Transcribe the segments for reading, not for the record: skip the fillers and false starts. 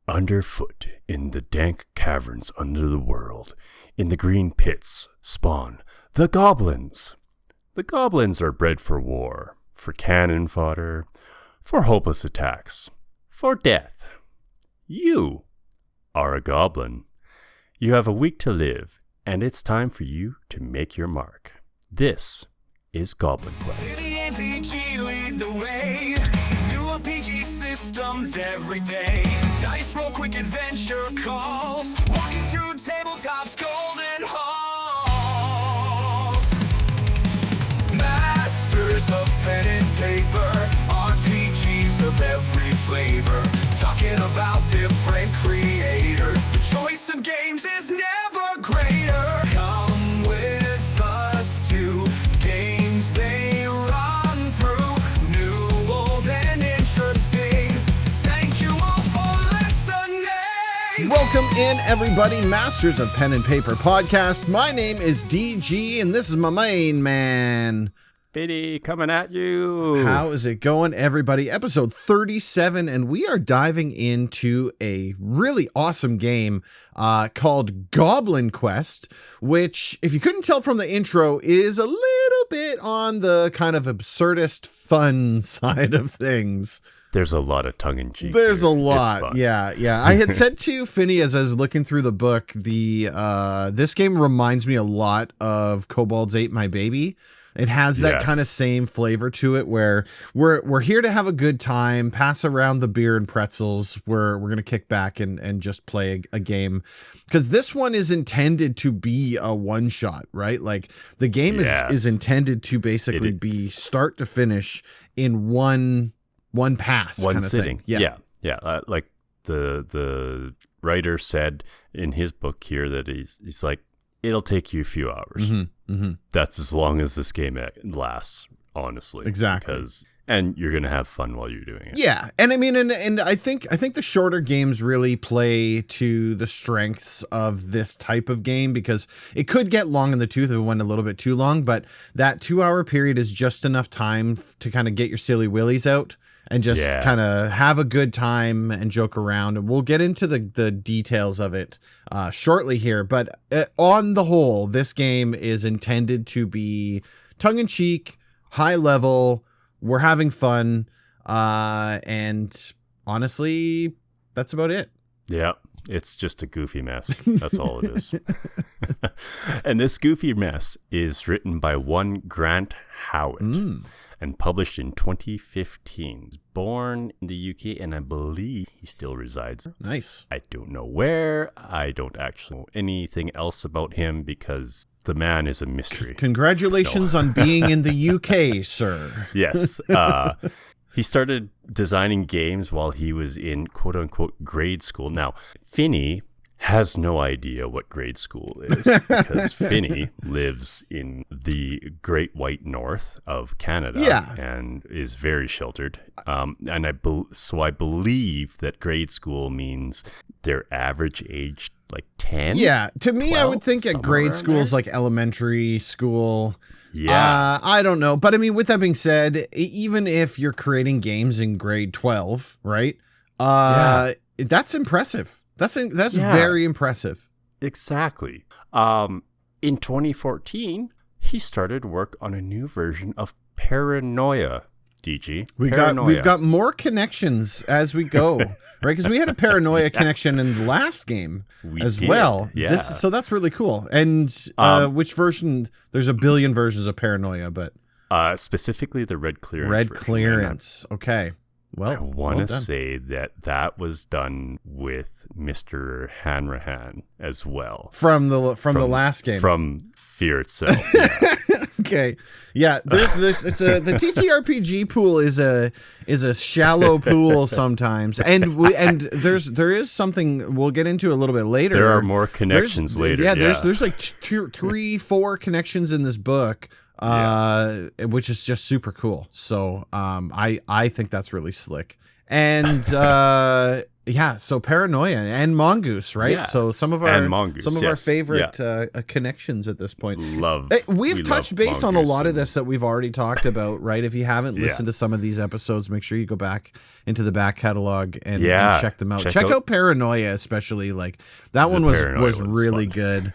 Underfoot, in the dank caverns under the world, in the green pits, spawn the goblins. The goblins are bred for war, for cannon fodder, for hopeless attacks, for death. You are a goblin. You have a week to live, and it's time for you to make your mark. This is Goblin Quest. Systems every day. Dice roll, quick adventure calls. Walking through tabletops, golden halls. Masters of pen and paper, RPGs of every flavor. Talking about different creators. The choice of games is never greater. Come with us to games they run through. New, old, and interesting. Welcome in, everybody. Masters of Pen and Paper podcast. My name is DG, and this is my main man, Fiddy, coming at you. How is it going, everybody? Episode 37, and we are diving into a really awesome game called Goblin Quest, which, if you couldn't tell from the intro, is a little bit on the kind of absurdist fun side of things. There's a lot of tongue-in-cheek. There's here. a lot. Yeah. I had said to Finney as I was looking through the book, this game reminds me a lot of Kobold's Ate My Baby. It has that kind of same flavor to it where we're here to have a good time, pass around the beer and pretzels. We're going to kick back and just play a game. Because this one is intended to be a one-shot, right? Like, the game is intended to basically be start to finish in one pass, one kind of sitting. Thing. Yeah. Like the writer said in his book here that he's like, it'll take you a few hours. That's as long as this game lasts, honestly. Exactly. And you're gonna have fun while you're doing it. Yeah, and I mean, and I think the shorter games really play to the strengths of this type of game, because it could get long in the tooth if it went a little bit too long, but that 2-hour period is just enough time to kind of get your silly willies out and just kind of have a good time and joke around. And we'll get into the details of it shortly here. But on the whole, this game is intended to be tongue-in-cheek, high level. We're having fun. And honestly, that's about it. Yeah. It's just a goofy mess. That's all it is. And this goofy mess is written by one Grant Howitt and published in 2015. He's born in the UK, and I believe he still resides. Nice. I don't know where. I don't actually know anything else about him because the man is a mystery. Congratulations on being in the UK, sir. Yes. He started designing games while he was in quote-unquote grade school. Now, Finney has no idea what grade school is because Finney lives in the Great White North of Canada and is very sheltered. And I believe that grade school means their average age like 10. Yeah, to me, 12, I would think at grade school is like elementary school. Yeah. I don't know. But I mean, with that being said, even if you're creating games in grade 12, right? That's impressive. That's very impressive. Exactly. In 2014, he started work on a new version of Paranoia. DG. We've got more connections as we go, right? Because we had a Paranoia connection in the last game well. Yeah. So that's really cool. And which version? There's a billion versions of Paranoia, but specifically the red clearance. Red clearance. Okay. Well, I want to say that was done with Mr. Hanrahan as well. From the last game. From Fear itself. Yeah. Okay. Yeah, the TTRPG pool is a shallow pool sometimes. And there is something we'll get into a little bit later. There are more connections later. Yeah, there's like 3-4 connections in this book. Which is just super cool. So I think that's really slick. And So Paranoia and Mongoose, right? Yeah. So some of And Mongoose, our yes. favorite connections at this point. We We've touched love base on a Mongoose lot of and- this that we've already talked about, right? If you haven't listened to some of these episodes, make sure you go back into the back catalog and check them out. Check out Paranoia, especially. Like that one was really good.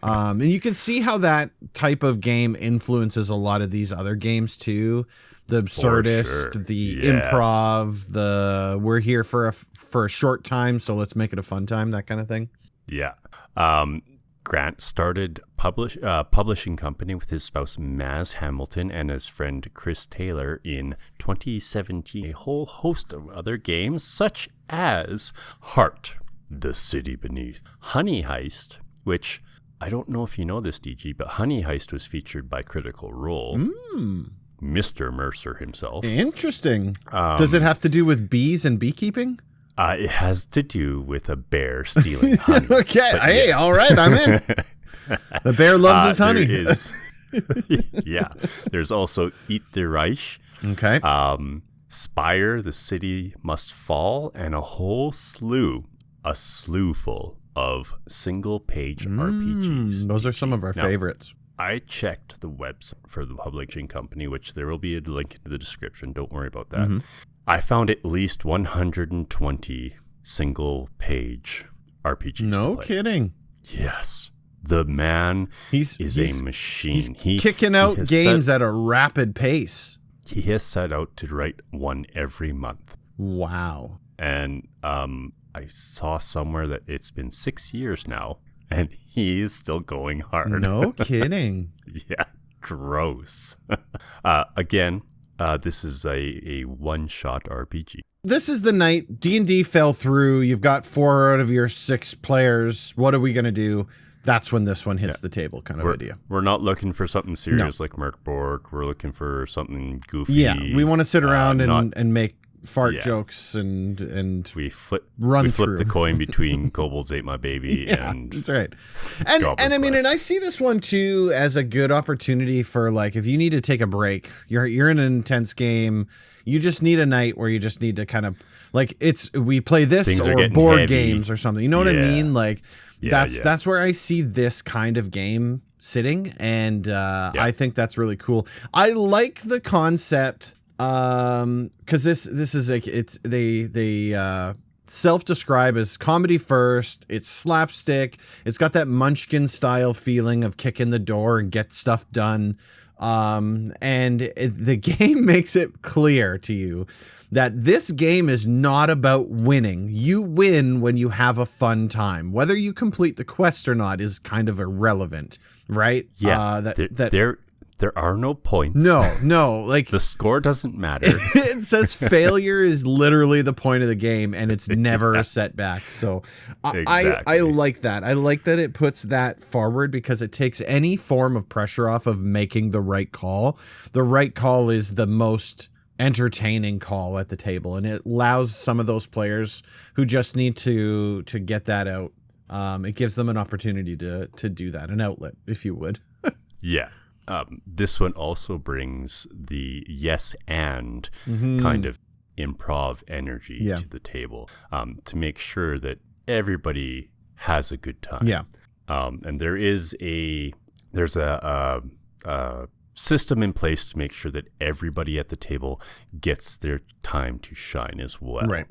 And you can see how that type of game influences a lot of these other games too. The absurdist, the improv, the we're here for a short time, so let's make it a fun time, that kind of thing. Yeah. Grant started publishing company with his spouse Maz Hamilton and his friend Chris Taylor in 2017. A whole host of other games such as Heart, The City Beneath, Honey Heist, which I don't know if you know this, DG, but Honey Heist was featured by Critical Role. Mr. Mercer himself. Interesting. Does it have to do with bees and beekeeping? It has to do with a bear stealing honey. Okay. Hey, all right, I'm in. The bear loves his honey. There's also Eat the Reich. Okay. Spire, The City Must Fall, and a whole slew full of single-page RPGs. Those are some of our favorites. I checked the website for the publishing company, which there will be a link in the description. Don't worry about that. I found at least 120 single-page RPGs. No kidding. Yes. The man is a machine. He's kicking out games at a rapid pace. He has set out to write one every month. Wow. And I saw somewhere that it's been 6 years now, and he's still going hard. No kidding. Yeah, gross. Again, this is a one-shot RPG. This is the night D&D fell through. You've got 4 out of your 6 players. What are we going to do? That's when this one hits the table kind of idea. We're not looking for something serious like Merkborg. We're looking for something goofy. Yeah, we want to sit around and make fart jokes and we flip through the coin between Kobolds Ate My Baby and that's right. And I mean, and I see this one too as a good opportunity for, like, if you need to take a break, you're in an intense game, you just need a night where you just need to kind of, like, we play this Things or board games or something. You know what I mean? Like that's where I see this kind of game sitting, and I think that's really cool. I like the concept. Because this is like, they self-describe as comedy first. It's slapstick. It's got that Munchkin style feeling of kick in the door and get stuff done. The game makes it clear to you that this game is not about winning. You win when you have a fun time. Whether you complete the quest or not is kind of irrelevant, right? Yeah. There are no points. No, like the score doesn't matter. It says failure is literally the point of the game, and it's never a setback. So I like that. I like that it puts that forward, because it takes any form of pressure off of making the right call. The right call is the most entertaining call at the table, and it allows some of those players who just need to get that out. It gives them an opportunity to do that, an outlet, if you would. Yeah. This one also brings the yes and kind of improv energy to the table, to make sure that everybody has a good time. Yeah. And there's a system in place to make sure that everybody at the table gets their time to shine as well. Right.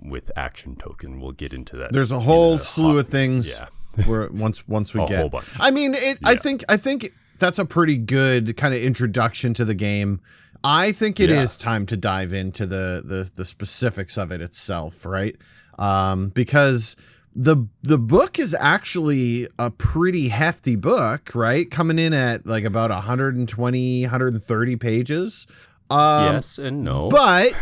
With action token, we'll get into that. There's a whole slew of things. Yeah. Where once we a get, whole bunch. I mean, I think that's a pretty good kind of introduction to the game. I think it is time to dive into the specifics of it itself, right? Because the book is actually a pretty hefty book, right? Coming in at like about 120, 130 pages. Yes and no. But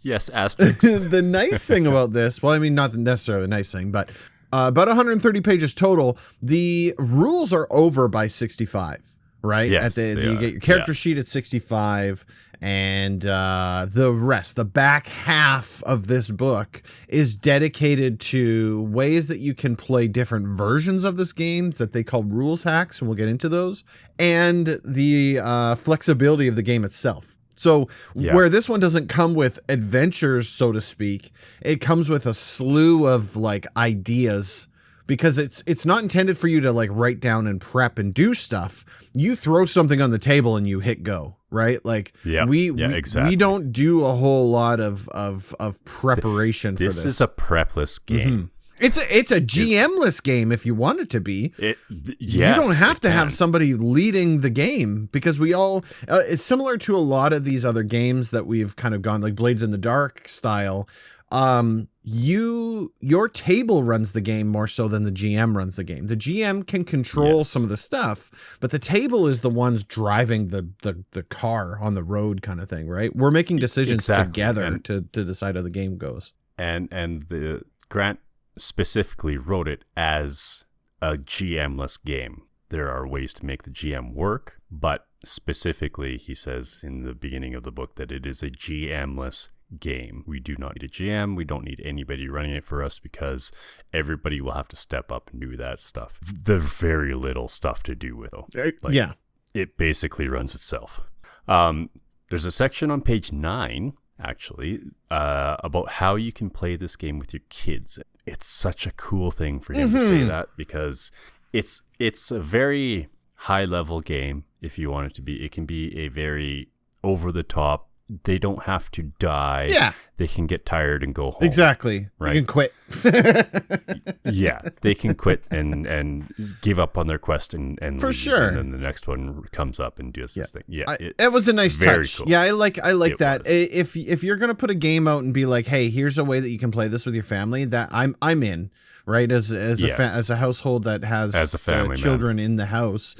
yes, asterisk. The nice thing about this, well, I mean, not necessarily the nice thing, but about 130 pages total. The rules are over by 65, right? Yes, you get your character sheet at 65, and the back half of this book is dedicated to ways that you can play different versions of this game that they call rules hacks, and we'll get into those, and the flexibility of the game itself. So where this one doesn't come with adventures, so to speak, it comes with a slew of like ideas, because it's not intended for you to like write down and prep and do stuff. You throw something on the table and you hit go, right? Like exactly. We don't do a whole lot of preparation for this. This is a prepless game. Mm-hmm. It's a GM-less game if you want it to be. You don't have to have somebody leading the game, because we all it's similar to a lot of these other games that we've kind of gone like Blades in the Dark style. Your table runs the game more so than the GM runs the game. The GM can control some of the stuff, but the table is the ones driving the car on the road kind of thing, right? We're making decisions together to decide how the game goes. And the Grant specifically wrote it as a GM-less game. There are ways to make the GM work, but specifically he says in the beginning of the book that it is a GM-less game. We do not need a GM. We don't need anybody running it for us, because everybody will have to step up and do that stuff. There's very little stuff to do with it. Like, it basically runs itself. There's a section on page 9, actually, about how you can play this game with your kids. It's such a cool thing for him to say that, because it's a very high level game. If you want it to be, it can be a very over the top. They don't have to die. Yeah. They can get tired and go home. Exactly. Right. You can quit. They can quit and give up on their quest and for leave, sure. And then the next one comes up and does this thing. Yeah. It was a nice touch. Cool. Yeah, I like that. Was. If you're gonna put a game out and be like, hey, here's a way that you can play this with your family, that I'm in. Right, as a household that has children in the house,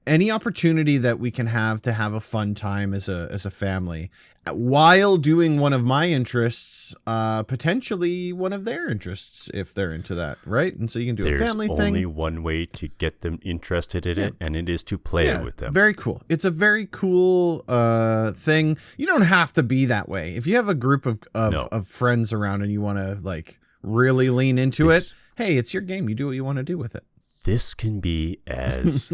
any opportunity that we can have to have a fun time as a family, while doing one of my interests, potentially one of their interests if they're into that, right? And so you can do a family thing. There's only one way to get them interested in it, and it is to play it with them. Very cool. It's a very cool thing. You don't have to be that way. If you have a group of friends around and you want to like really lean into it, hey, it's your game. You do what you want to do with it. This can be as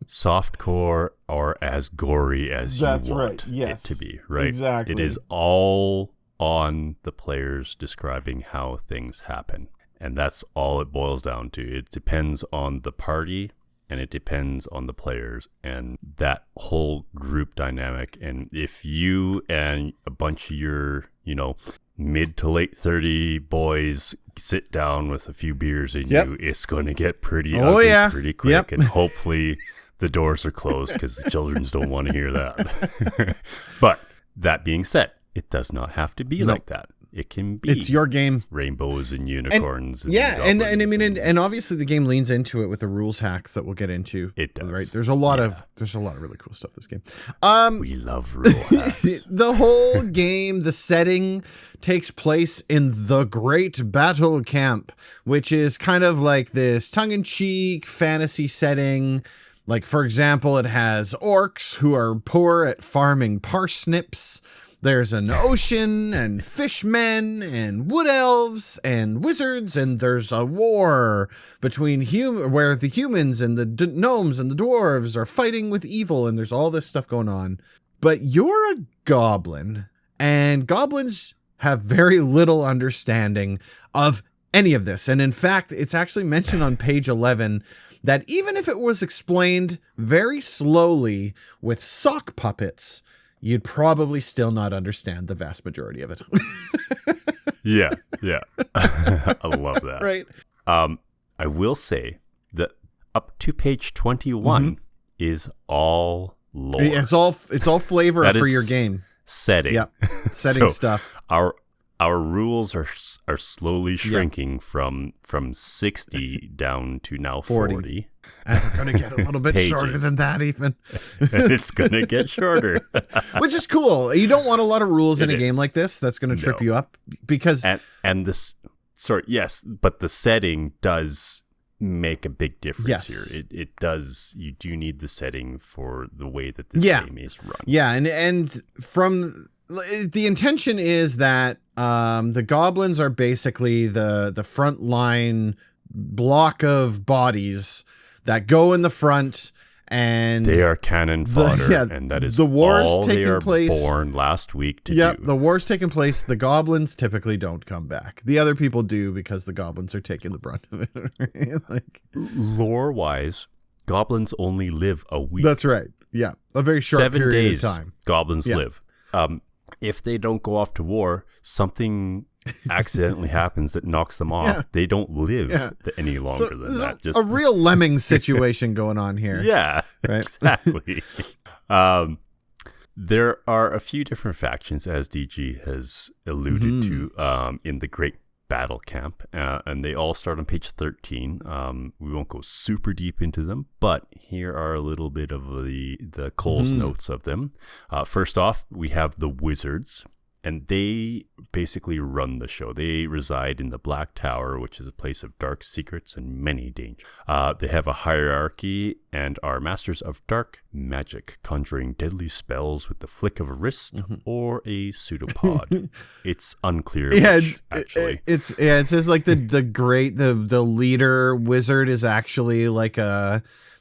softcore or as gory as you want it to be, right? Exactly. It is all on the players describing how things happen. And that's all it boils down to. It depends on the party, and it depends on the players and that whole group dynamic. And if you and a bunch of your, mid to late 30 boys sit down with a few beers in you, it's going to get pretty ugly pretty quick. And hopefully the doors are closed, because the children don't want to hear that. But that being said, it does not have to be like that. It can be. It's your game. Rainbows and unicorns. And I mean, and obviously the game leans into it with the rules hacks that we'll get into. It does. Right. There's a lot of really cool stuff this game. We love rule hacks. The whole game, the setting takes place in the Great Battle Camp, which is kind of like this tongue-in-cheek fantasy setting. Like, for example, it has orcs who are poor at farming parsnips. There's an ocean and fishmen and wood elves and wizards, and there's a war between where the humans and the gnomes and the dwarves are fighting with evil, and there's all this stuff going on. But you're a goblin, and goblins have very little understanding of any of this. And in fact, it's actually mentioned on page 11 that even if it was explained very slowly with sock puppets, you'd probably still not understand the vast majority of it. Yeah. I love that. Right. I will say that up to page 21 is all lore. It's all flavor for your game. Setting. Yep. Setting stuff. Our rules are slowly shrinking from 60 down to now 40. And we're going to get a little bit shorter than that even. It's going to get shorter. Which is cool. You don't want a lot of rules in a game like this. That's going to trip you up, because and this but the setting does make a big difference here. It does. You do need the setting for the way that this game is run. Yeah, and from the intention is that the goblins are basically the front line block of bodies that go in the front and they are cannon fodder, and that is the war's all taking they are place. Born last week to Yep, do. the war's taking place. The goblins typically don't come back. The other people do because the goblins are taking the brunt of it. Right? Like, lore-wise, goblins only live a week. that's right. Yeah, a very short 7 period days of time. goblins live. If they don't go off to war, something accidentally happens that knocks them off. Yeah. They don't live any longer than there's that. a real lemming situation going on here. Yeah, Right. exactly. There are a few different factions, as DG has alluded to, in the Great Battle Camp, and they all start on page 13. We won't go super deep into them, but here are a little bit of the Cole's notes of them. First off, we have the Wizards, and they basically run the show. They reside in the Black Tower, which is a place of dark secrets and many dangers. They have a hierarchy and are masters of dark magic, conjuring deadly spells with the flick of a wrist or a pseudopod. It's unclear which, actually. It says like the leader wizard is actually like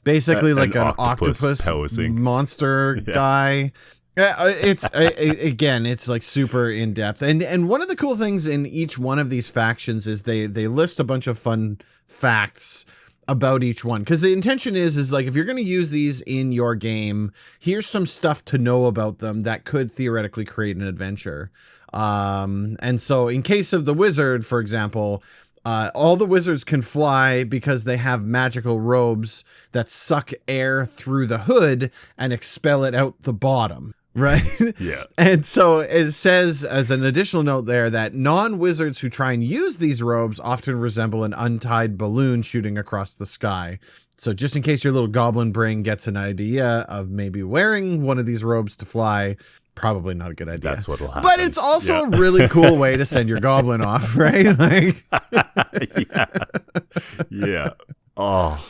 basically like an octopus posing monster guy. Yeah, it's like super in depth, and one of the cool things in each one of these factions is they list a bunch of fun facts about each one, because the intention is like, if you're going to use these in your game, here's some stuff to know about them that could theoretically create an adventure. And so in case of the wizard, for example, all the wizards can fly because they have magical robes that suck air through the hood and expel it out the bottom. Right? Yeah. And so it says, as an additional note there, that non-wizards who try and use these robes often resemble an untied balloon shooting across the sky. So just in case your little goblin brain gets an idea of maybe wearing one of these robes to fly, probably not a good idea. That's what'll happen. But it's also a really cool way to send your goblin off, right? Like, yeah. Oh,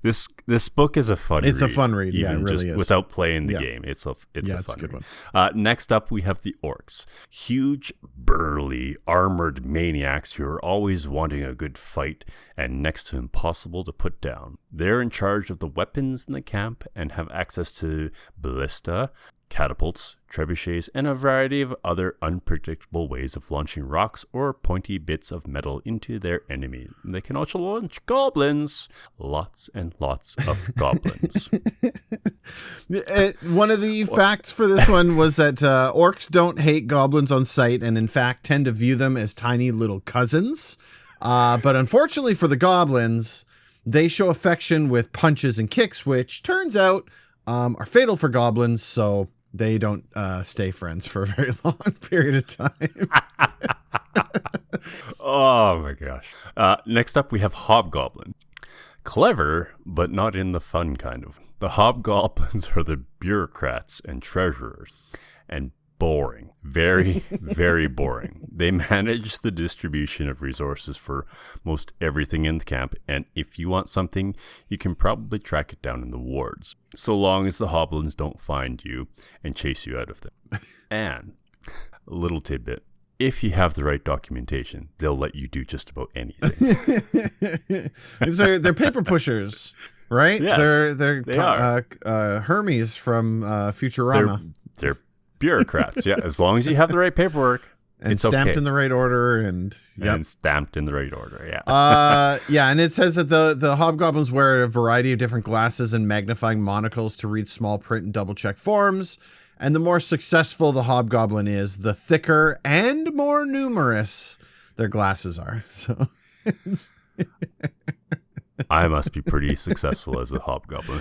this book is a fun read. It's a fun read, yeah, it even really just is. Without playing the game, it's a fun good read. one. Next up, we have the orcs. Huge, burly, armored maniacs who are always wanting a good fight and next to impossible to put down. They're in charge of the weapons in the camp and have access to ballista, catapults, trebuchets, and a variety of other unpredictable ways of launching rocks or pointy bits of metal into their enemy. They can also launch goblins. Lots and lots of goblins. One of the facts for this one was that orcs don't hate goblins on sight, and in fact tend to view them as tiny little cousins. But unfortunately for the goblins, they show affection with punches and kicks, which turns out are fatal for goblins, so they don't stay friends for a very long period of time. Oh my gosh. Next up, we have hobgoblin. Clever, but not in the fun kind of. The hobgoblins are the bureaucrats and treasurers, and boring. Very, very boring. They manage the distribution of resources for most everything in the camp, and if you want something, you can probably track it down in the wards, so long as the hoblins don't find you and chase you out of them. And a little tidbit: if you have the right documentation, they'll let you do just about anything. They're paper pushers, right? Yes, they are. Hermes from Futurama. They're bureaucrats, yeah. As long as you have the right paperwork, and it's stamped okay. in the right order, and stamped in the right order, yeah. Yeah, and it says that the hobgoblins wear a variety of different glasses and magnifying monocles to read small print and double check forms. And the more successful the hobgoblin is, the thicker and more numerous their glasses are. So I must be pretty successful as a hobgoblin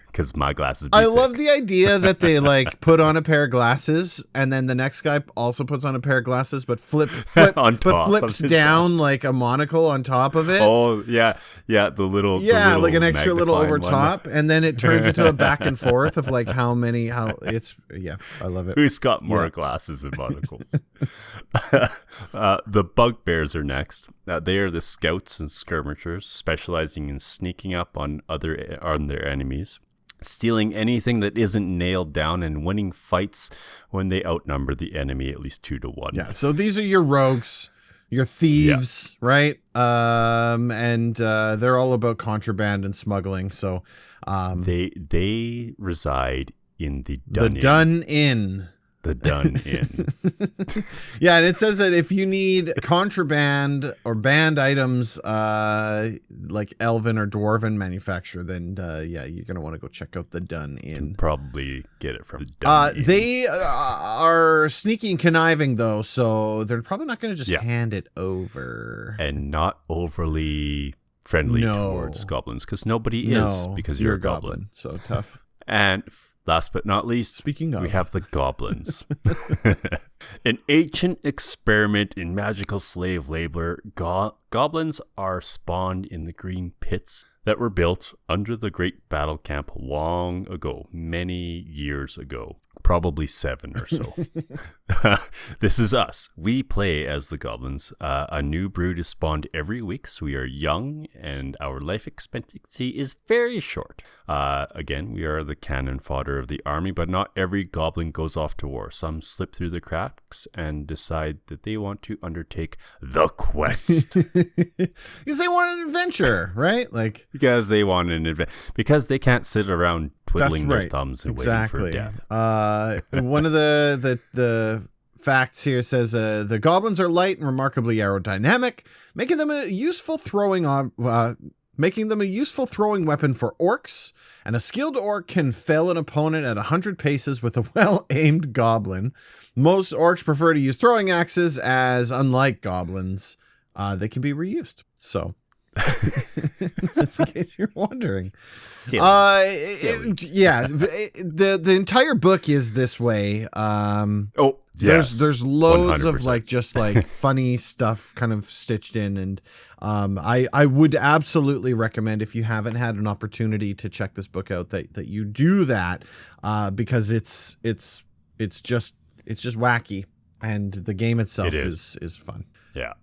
because my glasses. I love the idea that they like put on a pair of glasses and then the next guy also puts on a pair of glasses, but flips down like a monocle on top of it. Oh yeah, the little like an extra little over one. top, and then it turns into a back and forth of like I love it. Who's got more glasses and monocles? The bugbears are next. They are the scouts and skirmishers, specializing in sneaking up on their enemies, stealing anything that isn't nailed down, and winning fights when they outnumber the enemy at least 2 to 1. Yeah, so these are your rogues, your thieves, right? And they're all about contraband and smuggling. So they reside in the Dun Inn. The Dun Inn. Yeah, and it says that if you need contraband or banned items, like elven or dwarven manufacture, then you're gonna want to go check out the Dun Inn. Probably get it from the Dun Inn. They are sneaky and conniving though, so they're probably not gonna just hand it over. And not overly friendly towards goblins, because nobody is, because you're a goblin. So tough. And last but not least, speaking of, we have the goblins. An ancient experiment in magical slave labor, goblins are spawned in the green pits that were built under the great battle camp long ago, many years ago, probably 7 or so. This is us. We play as the goblins. A new brood is spawned every week, so we are young and our life expectancy is very short. Again, we are the cannon fodder of the army, but not every goblin goes off to war. Some slip through the cracks and decide that they want to undertake the quest. Because they want an adventure, right? Like, because they want an adventure. Because they can't sit around twiddling their thumbs and waiting for death. One of the facts here says the goblins are light and remarkably aerodynamic, making them a useful throwing weapon for orcs. And a skilled orc can fell an opponent at 100 paces with a well-aimed goblin. Most orcs prefer to use throwing axes, as unlike goblins, they can be reused. So, just in case you're wondering. Silly. The entire book is this way. There's loads 100%. Of like just like funny stuff kind of stitched in, and I would absolutely recommend, if you haven't had an opportunity to check this book out, that you do that, because it's just wacky, and the game itself is fun. Yeah.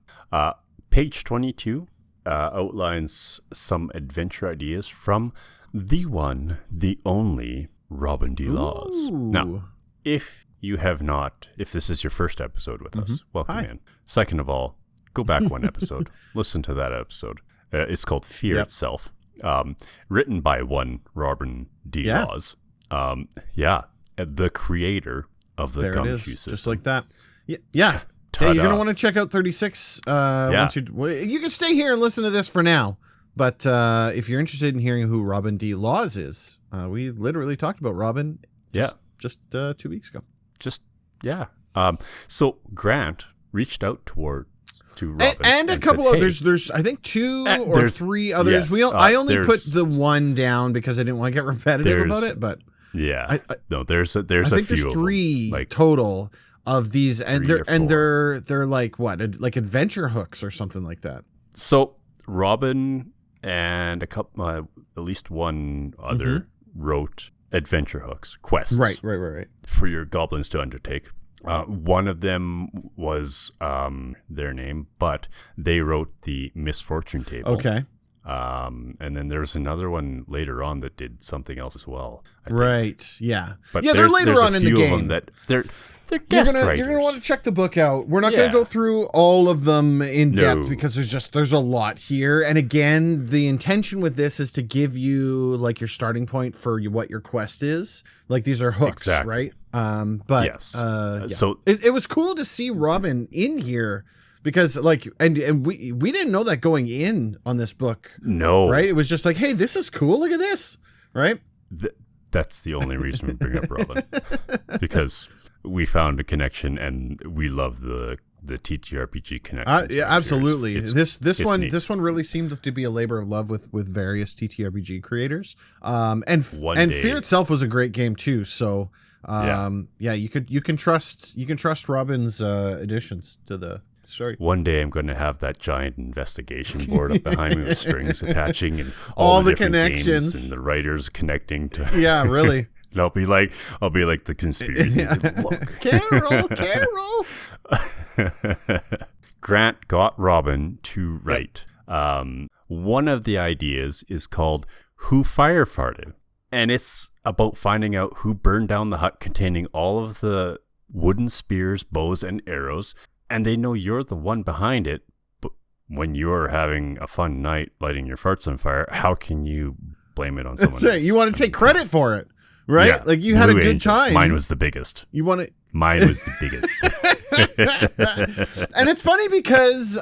Page 22 outlines some adventure ideas from the one, the only Robin D. Laws. Now, if this is your first episode with us, welcome in. Second of all, go back one episode, listen to that episode. It's called Fear Itself, written by one Robin D. Laws. The creator of the gumshoe system. Just like that. Yeah. Hey, you're going to want to check out 36. Once you can stay here and listen to this for now. But if you're interested in hearing who Robin D. Laws is, we literally talked about Robin just 2 weeks ago. So Grant reached out to Robin. And a couple others. There's, I think, 2 or 3 others. Yes, I only put the one down because I didn't want to get repetitive about it. But there's a few. I think there's 3 total of these, and they're like what, like adventure hooks or something like that. So Robin and a couple, at least one other, wrote adventure hooks, quests, right, for your goblins to undertake. One of them was their name, but they wrote the misfortune table. Okay. And then there's another one later on that did something else as well. Right. Yeah. But they're later on in the game. They're guest writers. You're gonna want to check the book out. We're not gonna go through all of them in depth because there's a lot here. And again, the intention with this is to give you like your starting point for what your quest is. Like these are hooks, right? So it was cool to see Robin in here. Because and we didn't know that going in on this book. No. Right? It was just like, hey, this is cool. Look at this. Right? That's the only reason we bring up Robin. Because we found a connection and we love the TTRPG connection. Yeah, absolutely. This one really seemed to be a labor of love with various TTRPG creators. And Fear itself was a great game too. So you can trust Robin's additions to the story. One day I'm going to have that giant investigation board up behind me with strings attaching and all the connections and the writers connecting to. Yeah, really. And I'll be like the conspiracy. Look, Carol. Grant got Robin to write. One of the ideas is called "Who Fire Farted," and it's about finding out who burned down the hut containing all of the wooden spears, bows, and arrows. And they know you're the one behind it, when you're having a fun night lighting your farts on fire, how can you blame it on someone else? You want to take credit for it, right? Yeah, like you had Blue a good Angels. time. Mine was the biggest. Mine was the biggest. And it's funny because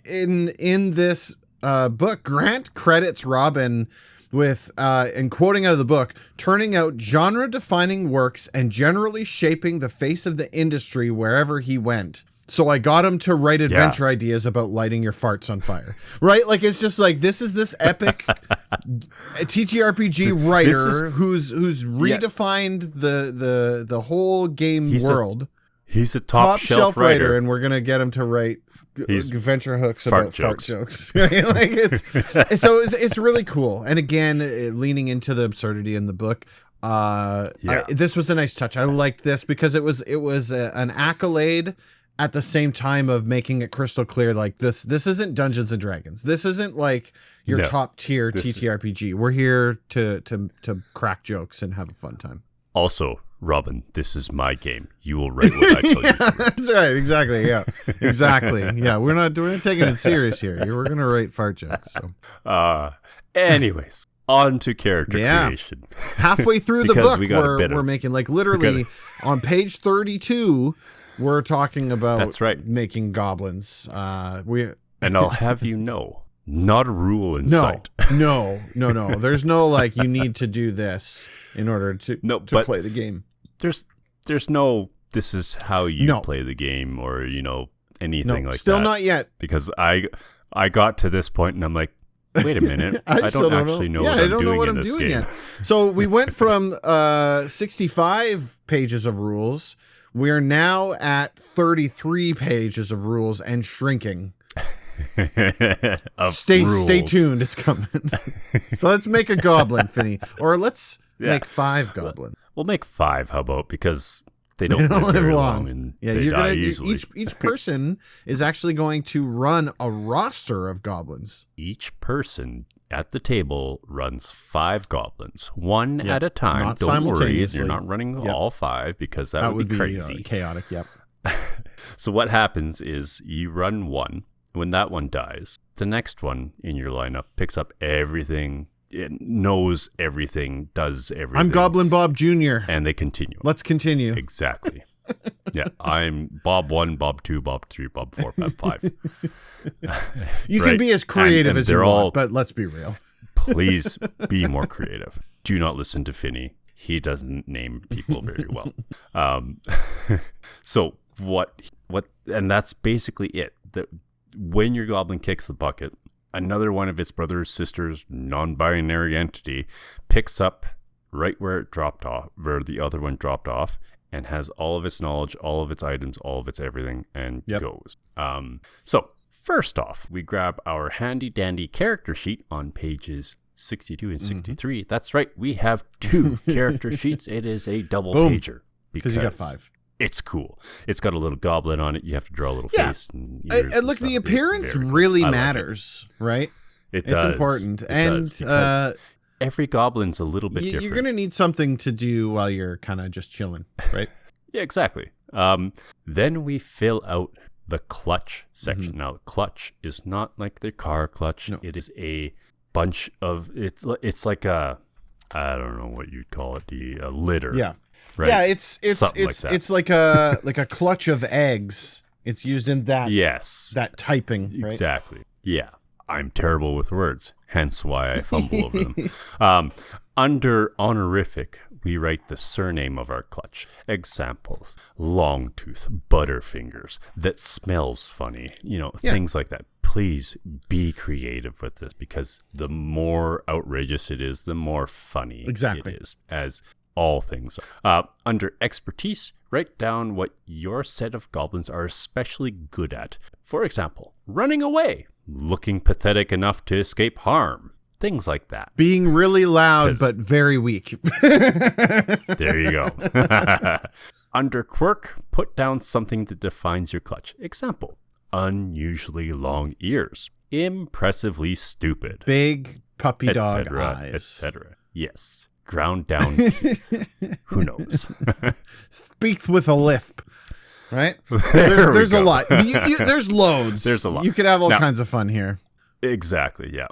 in this book, Grant credits Robin with, and quoting out of the book, turning out genre-defining works and generally shaping the face of the industry wherever he went. So I got him to write adventure ideas about lighting your farts on fire, right? Like, it's just like, this is this epic TTRPG writer who's redefined the whole game world. He's a top shelf writer, and we're gonna get him to write adventure hooks about fart jokes. Like it's really cool. And again, leaning into the absurdity in the book. This was a nice touch. I liked this because it was an accolade at the same time of making it crystal clear, like this isn't Dungeons and Dragons. This isn't like your top tier TTRPG. We're here to crack jokes and have a fun time. Also, Robin, this is my game. You will write what I tell you. That's right. Exactly. Yeah. Exactly. Yeah. We're not taking it serious here. We're gonna write fart jokes. So. Anyways, on to character creation. Halfway through the book, we're making, like, literally on page 32. We're talking about making goblins. And I'll have you know, not a rule in sight. No. There's no, like, you need to do this in order to play the game. There's no, this is how you play the game, or, anything like that. Still not yet. Because I got to this point and I'm like, wait a minute. I don't actually know what I'm doing in this game. Yet. So we went from 65 pages of rules. We're now at 33 pages of rules and shrinking. Stay tuned. It's coming. So let's make a goblin, Finney. Or let's make 5 goblins. We'll make 5, how about? Because they don't live very long and they die easily. Each person is actually going to run a roster of goblins. Each person at the table runs 5 goblins, one at a time. Not don't worry, simultaneously. you're not running all 5 because that would be crazy. Chaotic, yep. So what happens is you run one. When that one dies, the next one in your lineup picks up everything. It knows everything, does everything. I'm Goblin Bob Jr. And they continue. Let's continue. Exactly. Yeah, I'm Bob 1, Bob 2, Bob 3, Bob 4, Bob 5. You can be as creative as you want, but let's be real. Please be more creative. Do not listen to Finney. He doesn't name people very well. So what, and that's basically it. When your goblin kicks the bucket, another one of its brothers, sisters, non-binary entity picks up right where it dropped off, where the other one dropped off, and has all of its knowledge, all of its items, all of its everything, and goes. So first off, we grab our handy dandy character sheet on pages 62 and 63. That's right. We have 2 character sheets. It is a double pager. Because you got 5. It's cool. It's got a little goblin on it. You have to draw a little face. And look, the appearance really matters, right? It's important. Every goblin's a little bit different. You're going to need something to do while you're kind of just chilling, right? Yeah, exactly. Then we fill out the clutch section. Now, the clutch is not like the car clutch. No. It is a bunch of, it's like a, I don't know what you'd call it, a litter. Yeah. Right? Yeah, it's like a clutch of eggs. It's used in that that typing, right? Exactly. Yeah. I'm terrible with words, hence why I fumble over them. Under honorific, we write the surname of our clutch. Examples: Longtooth, Butterfingers, that smells funny, things like that. Please be creative with this, because the more outrageous it is, the more funny it is, as all things are. Under expertise, write down what your set of goblins are especially good at. For example, running away, looking pathetic enough to escape harm, things like that. Being really loud but very weak. There you go. Under quirk, put down something that defines your clutch. Example: unusually long ears, impressively stupid, big puppy dog eyes, etc. Yes. Ground down teeth. Who knows? Speaks with a lisp. right? There There's we a go. lot. There's loads. There's a lot. You could have all Now- kinds of fun here. Exactly, yeah.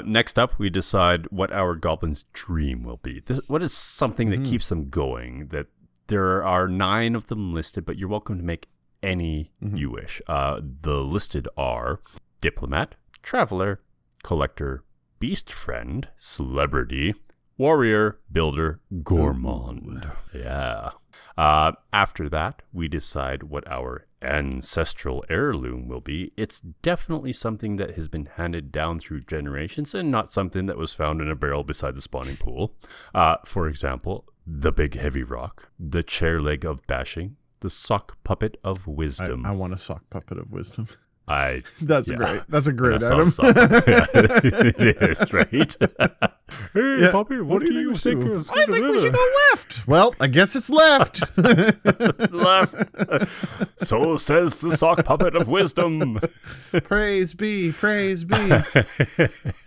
Next up, we decide what our goblin's dream will be. What is something that keeps them going? That there are 9 of them listed, but you're welcome to make any you wish. The listed are diplomat, traveler, collector, beast friend, celebrity, warrior, builder, gourmand. Yeah. After that, we decide what our ancestral heirloom will be. It's definitely something that has been handed down through generations and not something that was found in a barrel beside the spawning pool. For example, the big heavy rock, the chair leg of bashing, the sock puppet of wisdom. I want a sock puppet of wisdom. That's Great. That's a great When I item. saw it is, right? Hey, Yeah. Poppy, what do you think is I think we should go left. Well, I guess it's left. left? So says the sock puppet of wisdom. Praise be, praise be. And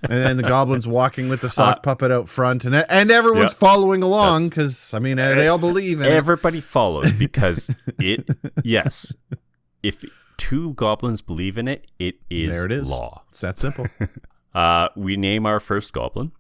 then the goblin's walking with the sock puppet out front, and everyone's Yeah. following along because, I mean, they all believe in it. Everybody follows because yes, if 2 goblins believe in it, it is, There it is. law. It's that simple. We name our first goblin.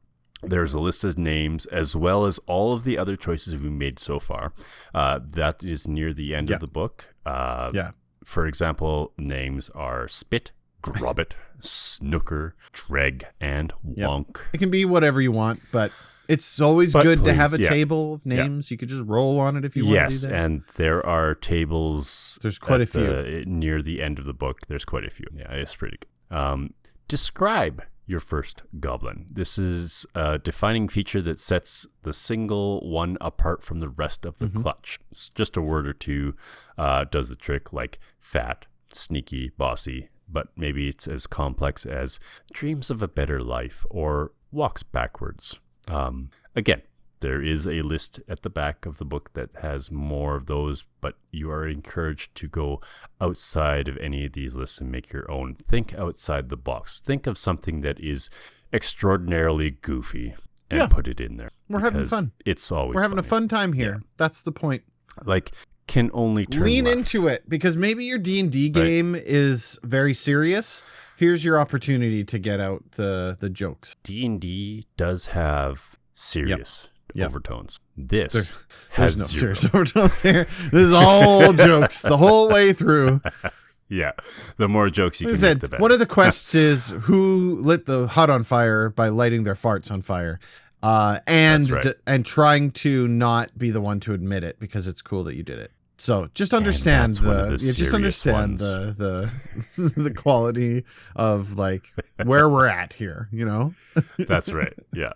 There's a list of names as well as all of the other choices we've made so far. That is near the end of the book. Yeah. For example, names are Spit, Grubbit, Snooker, Dreg, and Wonk. It can be whatever you want, but it's always But good to please, have a yeah. table of names. You could just roll on it if you want to Yes, do that. and there are tables. There's quite a few near the end of the book. There's quite a few. Yeah, it's pretty good. Describe your first goblin. This is a defining feature that sets the single one apart from the rest of the clutch. It's just a word or two does the trick, like fat, sneaky, bossy, but maybe it's as complex as dreams of a better life or walks backwards. Again, there is a list at the back of the book that has more of those, but you are encouraged to go outside of any of these lists and make your own. Think outside the box. Think of something that is extraordinarily goofy and put it in there. We're having because fun. It's always We're having a funny. fun time here. Yeah. That's the point. Like, can only turn Lean left. into it, because maybe your D&D game is very serious. Here's your opportunity to get out the jokes. D&D does have serious Yep. overtones. This There's has no zero. serious overtones here. This is all jokes the whole way through. Yeah, the more jokes you Like I can make, said, the better. one of the quests is who lit the hut on fire by lighting their farts on fire, and That's right. and trying to not be the one to admit it because it's cool that you did it. So just understand that's one of the just serious understand ones. the the quality of like where we're at here. You know, That's right. Yeah.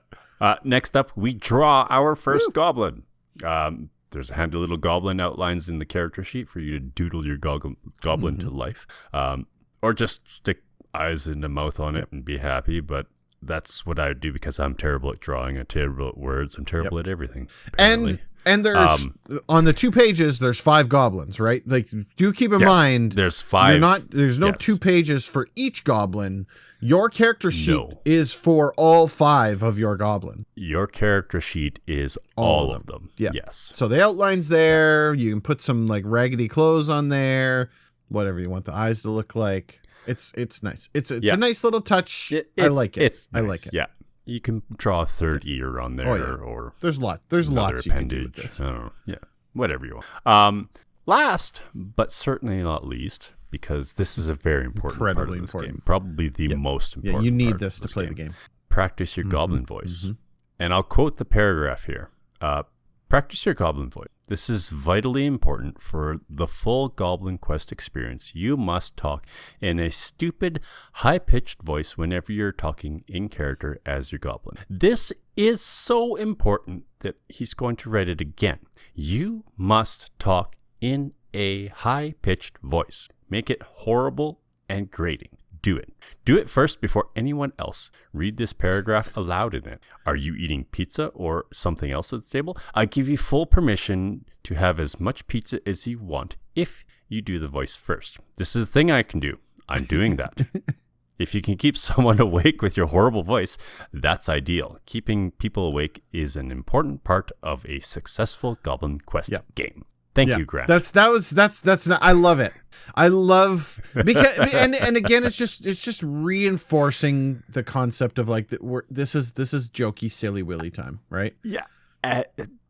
Next up, we draw our first goblin. There's a handy little goblin outlines in the character sheet for you to doodle your goblin to life, or just stick eyes and a mouth on it and be happy. But that's what I would do because I'm terrible at drawing. I'm terrible at words. I'm terrible at everything. Apparently. and there's on the 2 pages there's 5 goblins, right? Like, do keep in Yes, mind there's 5. there's no Yes. 2 pages for each goblin. Your character sheet No. is for all 5 of your goblin. Your character sheet is all of them. Yeah. Yes. So the outline's there. You can put some like raggedy clothes on there, whatever you want the eyes to look like. It's nice. It's a nice little touch. I like it. It's I nice. like it. Yeah. You can draw a third ear on there, Oh, yeah. or There's another lots you can do with appendage. this. I don't know. Yeah, whatever you want. Last, but certainly not least, because this is a very important part Incredibly of this important. game. Probably the most Yeah, important. you need part this of to play the game. Practice your goblin voice. And I'll quote the paragraph here. Practice your goblin voice. This is vitally important for the full Goblin Quest experience. You must talk in a stupid, high-pitched voice whenever you're talking in character as your goblin. This is so important that he's going to write it again. You must talk in a high-pitched voice. Make it horrible and grating. Do it. Do it first before anyone else. Read this paragraph aloud in it. Are you eating pizza or something else at the table? I give you full permission to have as much pizza as you want if you do the voice first. This is a thing I can do. I'm doing that. If you can keep someone awake with your horrible voice, that's ideal. Keeping people awake is an important part of a successful Goblin Quest game. Thank you, Grant. That's not, I love it. I love because and again it's just reinforcing the concept of like this is jokey silly willy time, right? Yeah.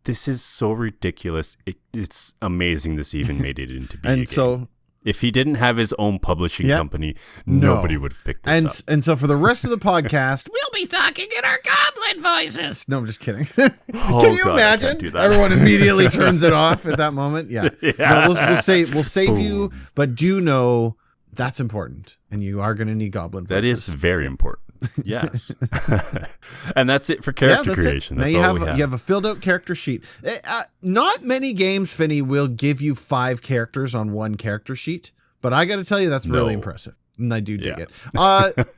This is so ridiculous. It's amazing this even made it into being a game. So if he didn't have his own publishing company, nobody would have picked this up. And so for the rest of the podcast, we'll be talking in our goblin voices. No, I'm just kidding. Can you imagine? Everyone immediately turns it off at that moment. Yeah. No, we'll save you, but do know that's important, and you are going to need goblin voices. That is very important. Yes. And that's it for character creation. That's all we have. You have a filled out character sheet. Not many games, Finney, will give you 5 characters on one character sheet, but I got to tell you, that's really impressive. And I do dig it.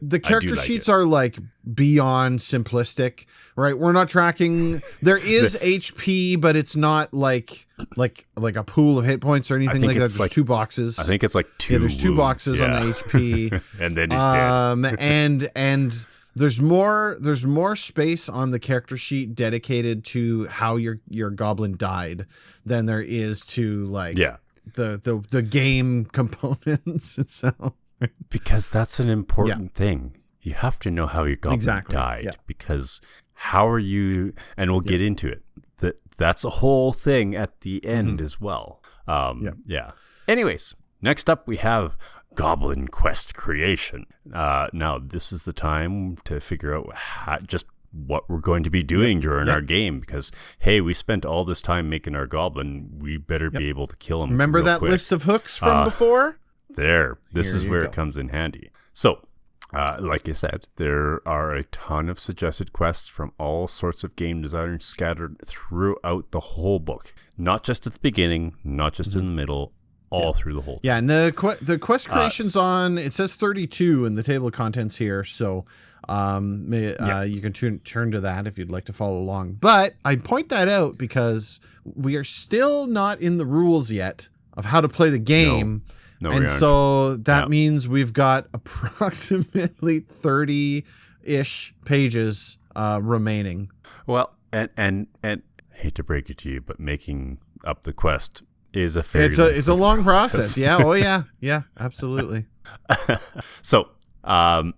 The character sheets are like beyond simplistic, right? We're not tracking. There is HP, but it's not like a pool of hit points or anything like that. There's like 2 boxes. I think it's like 2. Yeah, there's 2 boxes on the HP, and then he's dead. And there's more space on the character sheet dedicated to how your goblin died than there is to like the game components itself. Because that's an important thing. You have to know how your goblin died. Because how are you? And we'll get into it. That's a whole thing at the end as well. Anyways, next up we have Goblin Quest creation. Now this is the time to figure out just what we're going to be doing during our game, because hey, we spent all this time making our goblin. We better be able to kill him. Remember that quick. List of hooks from before? This is where it comes in handy. So, like I said, there are a ton of suggested quests from all sorts of game designers scattered throughout the whole book. Not just at the beginning, not just in the middle, all through the whole thing. Yeah, and the quest creation's on, it says 32 in the table of contents here, so you can turn to that if you'd like to follow along. But I point that out because we are still not in the rules yet of how to play the game. No, and so that means we've got approximately 30-ish pages remaining. Well, and hate to break it to you, but making up the quest is a fairly it's a long process. Yeah. Oh yeah. Yeah. Absolutely. So, I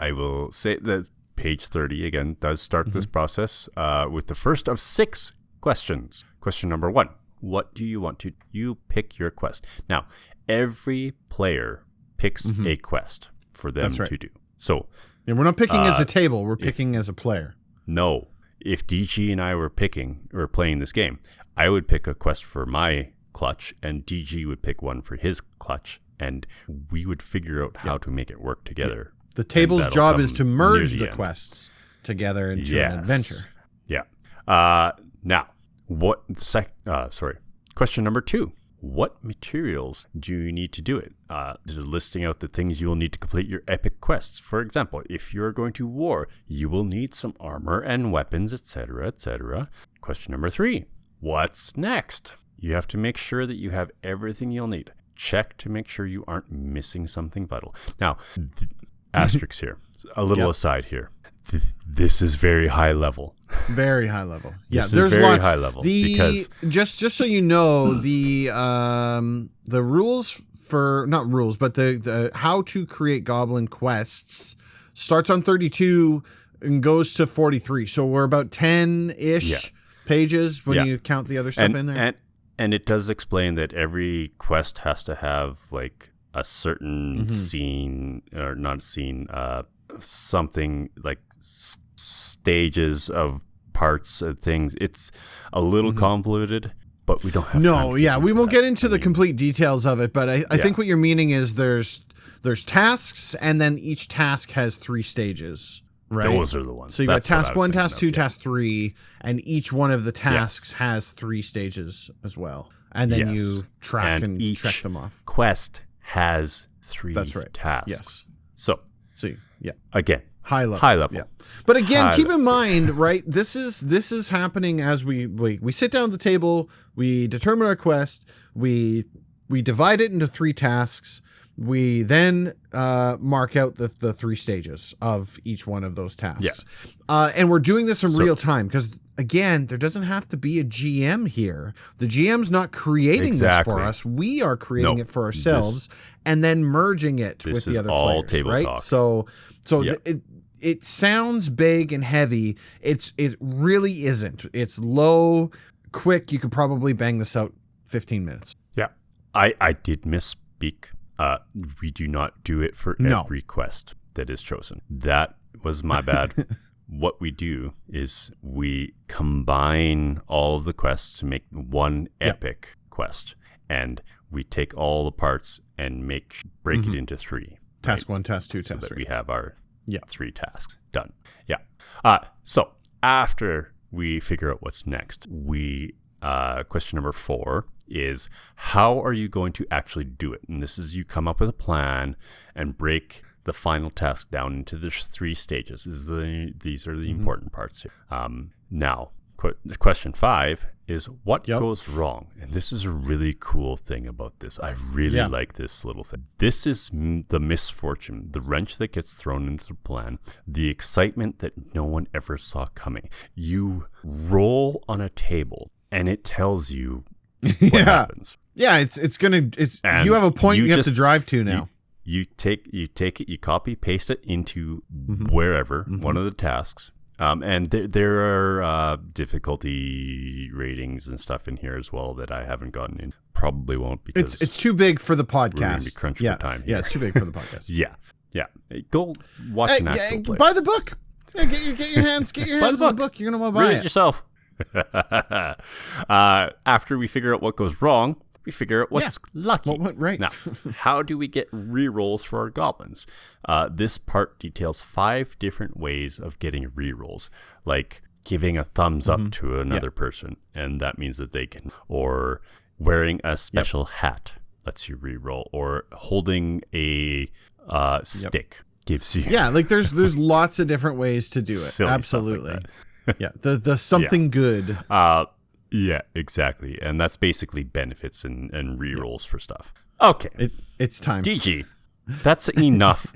will say that page 30 again does start this process with the first of 6 questions. Question number 1. What do you want to? You pick your quest. Now, every player picks a quest for them to do. So, and we're not picking as a table. We're picking as a player. No. If DG and I were picking or playing this game, I would pick a quest for my clutch, and DG would pick one for his clutch, and we would figure out how to make it work together. The table's job is to merge the quests together into an adventure. Yeah. Now. Question number 2. What materials do you need to do it? Listing out the things you will need to complete your epic quests. For example, if you're going to war, you will need some armor and weapons, etc., etc. Question number 3. What's next? You have to make sure that you have everything you'll need. Check to make sure you aren't missing something vital. Now, asterisks here. A little aside here. This is very high level. Very high level. Yeah, there's very lots. High level. Because just so you know, the rules for not rules, but the how to create Goblin quests starts on 32 and goes to 43. So we're about 10-ish pages when you count the other stuff in there. And it does explain that every quest has to have like a certain scene, or not scene, something like stages of parts of things. It's a little convoluted, but we don't have time. We won't get into the complete details of it, but I think what you're meaning is there's tasks, and then each task has 3 stages, right? Those are the ones. So you got task 1, task 2, task 3, and each one of the tasks has 3 stages as well. And then you track and check them off. Quest has 3 tasks. Yes. So yeah. Again, high level. Yeah. But again, keep in mind, right? This is happening as we sit down at the table, we determine our quest, we divide it into 3 tasks. We then mark out the 3 stages of each one of those tasks. Yeah. And we're doing this in real time because again, there doesn't have to be a GM here. The GM's not creating this for us. We are creating it for ourselves and then merging it with the other all players, table right? talk. So it sounds big and heavy. It really isn't. It's low, quick. You could probably bang this out 15 minutes. Yeah. I did misspeak. We do not do it for every quest that is chosen. That was my bad. What we do is we combine all of the quests to make one epic quest, and we take all the parts and break it into 3. Task 1, task 2, so task 3. We have our 3 tasks done. Yeah. So after we figure out what's next, question number 4 is, how are you going to actually do it? And this is, you come up with a plan and break the final task down into the 3 stages. These are the important parts here. Now, question 5 is, what goes wrong? And this is a really cool thing about this. I really like this little thing. This is the misfortune, the wrench that gets thrown into the plan, the excitement that no one ever saw coming. You roll on a table and it tells you what happens. Yeah, you have a point you have to drive to now. You take it, you copy, paste it into wherever, one of the tasks. And there are difficulty ratings and stuff in here as well that I haven't gotten in. Probably won't, because it's too big for the podcast. We're going to be crunched for time here. Yeah, it's too big for the podcast. Yeah. Go watch an actual play. Buy the book. Get your hands on the book. You're going to want to buy it yourself. After we figure out what goes wrong, we figure out what's lucky. What went right? Now, how do we get rerolls for our goblins? This part details 5 different ways of getting rerolls, like giving a thumbs up to another person, and that means that they can, or wearing a special hat lets you reroll, or holding a stick gives you. Yeah, like there's lots of different ways to do it. Absolutely. Like the something good. Yeah, exactly. And that's basically benefits and rerolls for stuff. Okay. It's time. DG, that's enough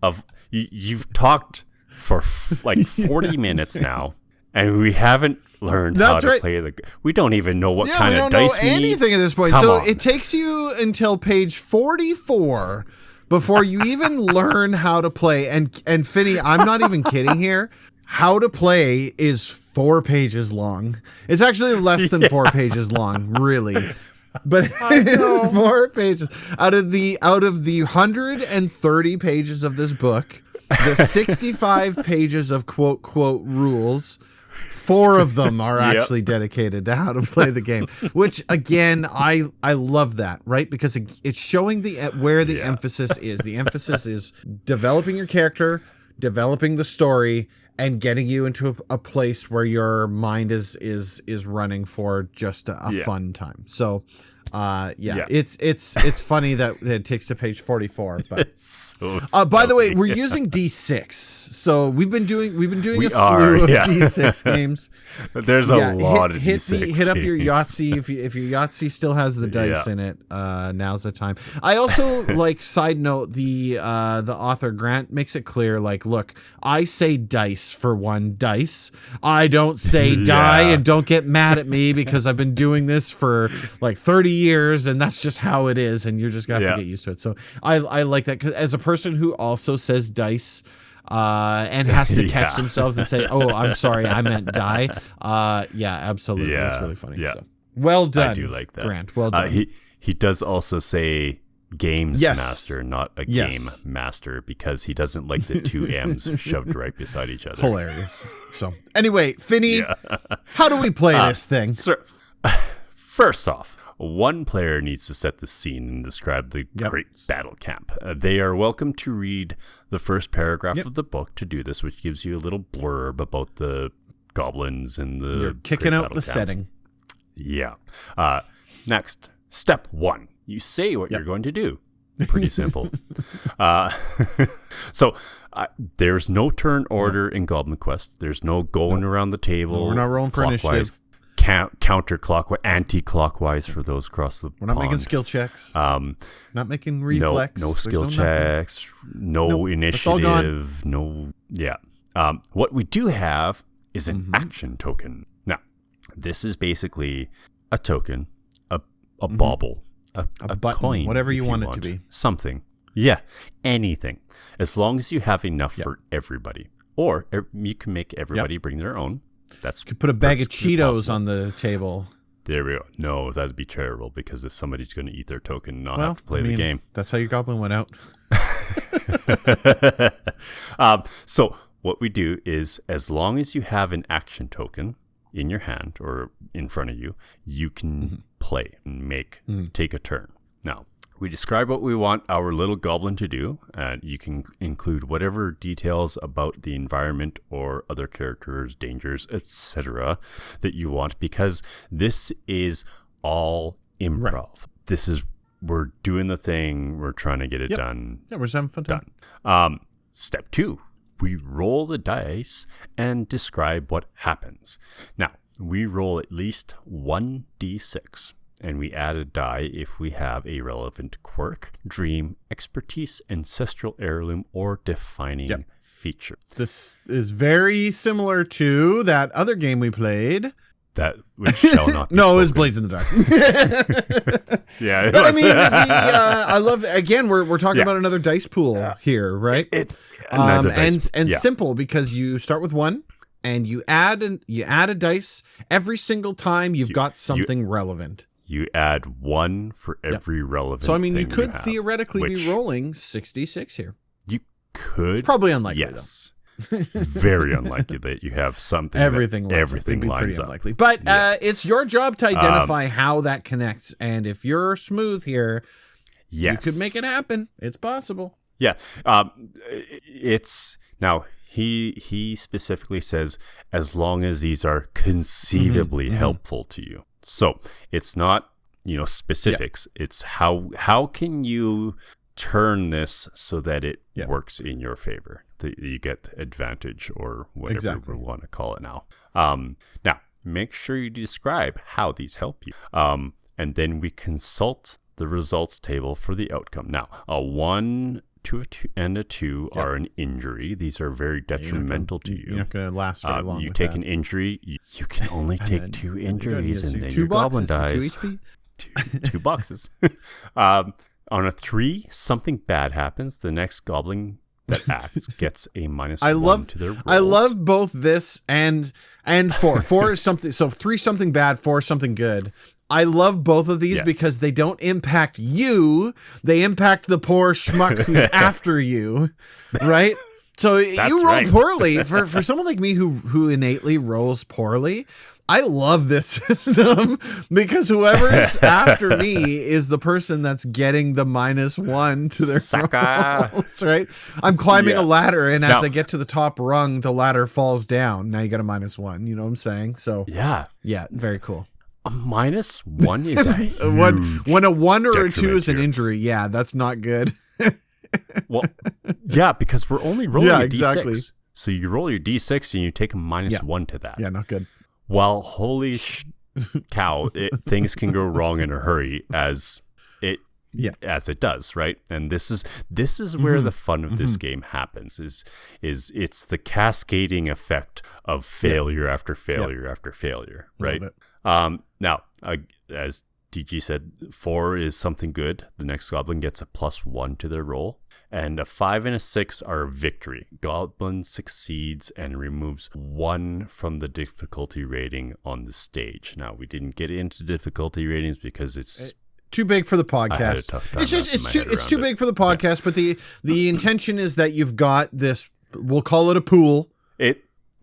of... You've talked for like 40 minutes now, and we haven't learned how to play the... We don't even know what kind of dice we need. We don't know anything at this point. It takes you until page 44 before you even learn how to play. And Finney, I'm not even kidding here. How to play is 4 pages long. It's actually less than 4 pages long, really. But it's 4 pages. Out of the 130 pages of this book, the 65 pages of quote rules, 4 of them are actually dedicated to how to play the game. Which again, I love that, right? Because it's showing where the emphasis is. The emphasis is developing your character, developing the story, and getting you into a place where your mind is running for just a fun time. So, it's funny that it takes to page 44. But it's so by the way, we're using D6. So we've been doing a slew of D6 games. There's a lot of D6. Hit up your Yahtzee if your Yahtzee still has the dice in it. Now's the time. I also side note, the author Grant makes it clear, look, I say dice for 1 dice. I don't say die, and don't get mad at me because I've been doing this for 30 years, and that's just how it is, and you're just gonna have to get used to it. So I like that, because as a person who also says dice and has to catch themselves and say, oh, I'm sorry, I meant die. Absolutely. That's really funny. So, well done. I do like that, Grant. Well done. He does also say games master, not a game master, because he doesn't like the 2 M's shoved right beside each other. Hilarious. So anyway, Finney, how do we play this thing? First off, one player needs to set the scene and describe the great battle camp. They are welcome to read the first paragraph of the book to do this, which gives you a little blurb about the goblins and the You're kicking out the setting. Yeah. Next, step 1. You say what you're going to do. Pretty simple. So there's no turn order in Goblin Quest. There's no going around the table. No, we're not rolling for initiative. Counterclockwise, anti-clockwise for those across the We're not pond. making skill checks. Not making reflex. No skill checks. No initiative. No. Yeah. What we do have is an action token. This is basically a token, a bauble, a button, coin, whatever you if want it to be. Something. Yeah, anything. As long as you have enough for everybody. Or you can make everybody bring their own. That's You could put a bag of perfectly Cheetos possible. on the table. There we go. No, that'd be terrible because if somebody's going to eat their token and not have to play the game. That's how your goblin went out. So what we do is, as long as you have an action token in your hand or in front of you, you can play and take a turn. Now, we describe what we want our little goblin to do, and you can include whatever details about the environment or other characters, dangers, etc. that you want, because this is all improv. Right. We're doing the thing, we're trying to get it done. Yeah, we're just having fun time. Done. Step 2, we roll the dice and describe what happens. Now, we roll at least 1d6, and we add a die if we have a relevant quirk, dream, expertise, ancestral heirloom, or defining feature. This is very similar to that other game we played. That which shall not be No, it was spoken. Blades in the Dark. Yeah, it But I was. mean, I love, again, we're talking about another dice pool here, right? Another dice- simple, because you start with 1 and you add a dice every single time you've got something relevant. You add 1 for every relevant. So I mean, you thing could have, theoretically which be rolling 66 here. You could. It's probably unlikely. Yes. Very unlikely that you have something. Everything that everything lines pretty up. unlikely. But it's your job to identify how that connects, and if you're smooth here, you could make it happen. It's possible. Yeah. It's now he specifically says as long as these are conceivably helpful to you. So it's not specifics. It's how can you turn this so that it works in your favor, that you get advantage or whatever we want to call it now. Now, make sure you describe how these help you. And then we consult the results table for the outcome. Now, a 1, 2, and a 2 are an injury. These are very detrimental to you. You're not going to last very long. You with take that. an injury, you can only take 2 injuries, and then 2 your goblin boxes, dies. 2 HP. Two boxes. On a 3, something bad happens. The next goblin that acts gets a -1 to their rolls. I love both this and 4. 4 is something. So 3 something bad, 4 something good. I love both of these because they don't impact you. They impact the poor schmuck who's after you, right? So you roll poorly. For someone like me who innately rolls poorly, I love this system because whoever's after me is the person that's getting the -1 to their rolls, right? I'm climbing a ladder, and as I get to the top rung, the ladder falls down. Now you got a -1. You know what I'm saying? So yeah, very cool. A -1 is a huge when a 1 or a 2 is an here. injury, that's not good. Well, because we're only rolling a D6. exactly. So you roll your D6 and you take a -1 to that. Yeah, not good. Well, holy cow, things can go wrong in a hurry as it does, right? And this is where the fun of this game happens. Is it's the cascading effect of failure after failure after failure, right? Now, as DG said, 4 is something good. The next goblin gets a +1 to their roll. And a 5 and a 6 are victory. Goblin succeeds and removes 1 from the difficulty rating on the stage. Now, we didn't get into difficulty ratings because it's too big for the I had a podcast. tough time It's just wrapping my head it's too around big it. for the podcast, but the intention is that you've got this, we'll call it a pool.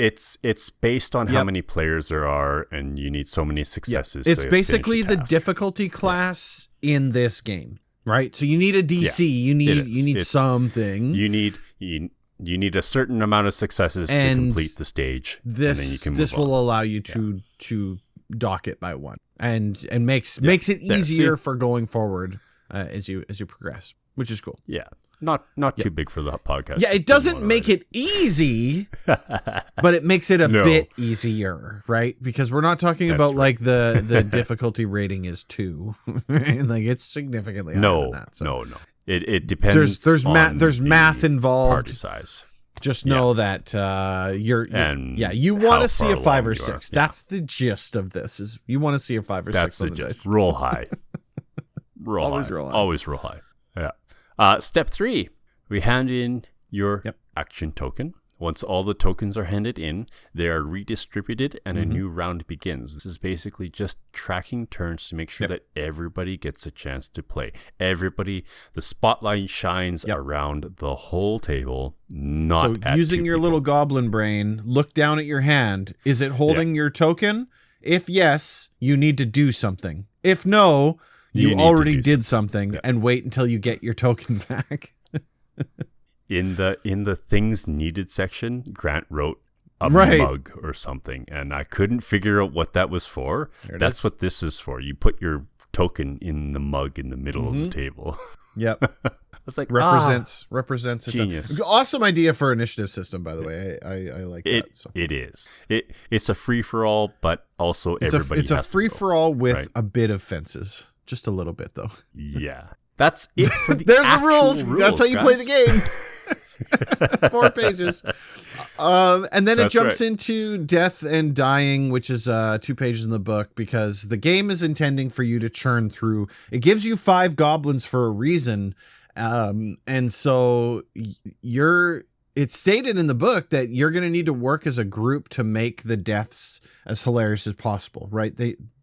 It's based on how many players there are, and you need so many successes. It's to basically finish the task. difficulty class in this game, right? So you need a DC, you need something. You need a certain amount of successes to complete the stage. and then you can This move will on. allow you to dock it by 1, and makes it easier for going forward as you progress, which is cool. Yeah. Not too big for the podcast. Yeah, it doesn't make it easy, but it makes it a bit easier, right? Because we're not talking about like the difficulty rating is 2, like it's significantly higher than that. So No. It depends. There's math involved. Party size. Just know that you want to see a 5 or 6. That's the gist of this. Is you want to see a 5 or 6 on the dice. Roll high. Always roll high. Always roll high. Yeah. Step 3, we hand in your action token. Once all the tokens are handed in, they are redistributed and a new round begins. This is basically just tracking turns to make sure that everybody gets a chance to play. The spotlight shines around the whole table, not at using your little goblin brain, look down at your hand. Is it holding your token? If yes, you need to do something. If no, you already did something and wait until you get your token back. In the things needed section, Grant wrote a mug or something, and I couldn't figure out what that was for. That's what this is for. You put your token in the mug in the middle of the table. Yep. I was like, represents a genius. Awesome idea for initiative system, by the way. I like that. So. It is. It's a free for all, but also everybody. It's a free for all with a bit of fences, just a little bit though. Yeah, that's it. For the There's the rules. That's how you play the game. 4 pages. And then it jumps into death and dying, which is 2 pages in the book, because the game is intending for you to churn through. It gives you 5 goblins for a reason. And so it's stated in the book that you're going to need to work as a group to make the deaths as hilarious as possible, right?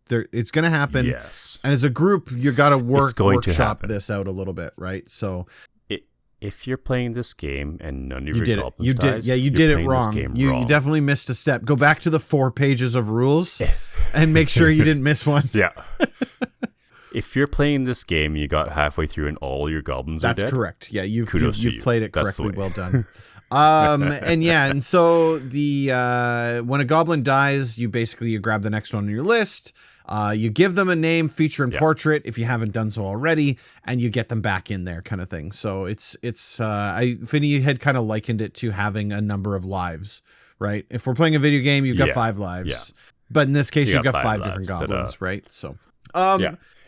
It's going to happen. Yes. And as a group, you got to workshop this out a little bit, right? So if you're playing this game and none of your goblins you did it wrong. You definitely missed a step. Go back to the 4 pages of rules and make sure you didn't miss one. Yeah. If you're playing this game, you got halfway through and all your goblins are dead. That's correct. Yeah, you've played it That's correctly. Well done. And so when a goblin dies, you grab the next one on your list. You give them a name, feature, and portrait if you haven't done so already, and you get them back in there, kind of thing. So Vinny had kind of likened it to having a number of lives, right? If we're playing a video game, you've got 5 lives, but in this case, you've got 5 different goblins, right? So,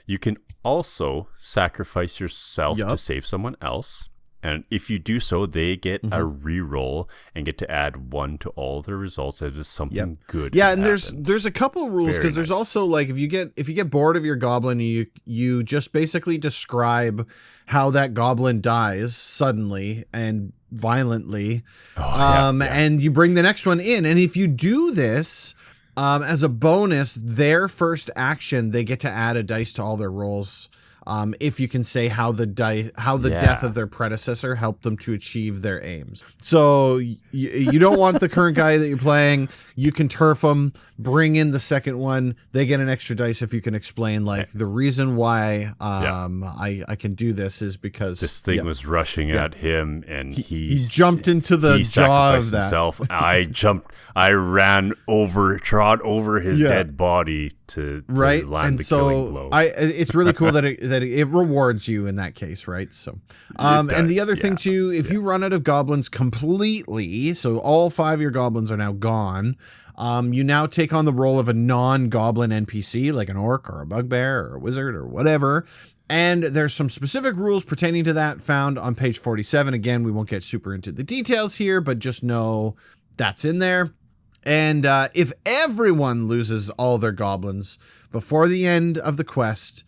you can also sacrifice yourself to save someone else. And if you do so, they get a reroll and get to add 1 to all their results as if something good. Yeah, and there's a couple of rules because there's also like if you get bored of your goblin, you just basically describe how that goblin dies suddenly and violently, and you bring the next one in. And if you do this as a bonus, their first action, they get to add a dice to all their rolls. If you can say how the death of their predecessor helped them to achieve their aims. So you don't want the current guy that you're playing. You can turf them, bring in the second one. They get an extra dice if you can explain the reason why I can do this is because this thing was rushing at him and he jumped into the jaw of that. Himself. I ran trod over his dead body to land the killing blow. It's really cool that it rewards you in that case, right? So, and the other thing too, if you run out of goblins completely, so all 5 of your goblins are now gone, you now take on the role of a non-goblin NPC, like an orc or a bugbear or a wizard or whatever. And there's some specific rules pertaining to that found on page 47. Again, we won't get super into the details here, but just know that's in there. And if everyone loses all their goblins before the end of the quest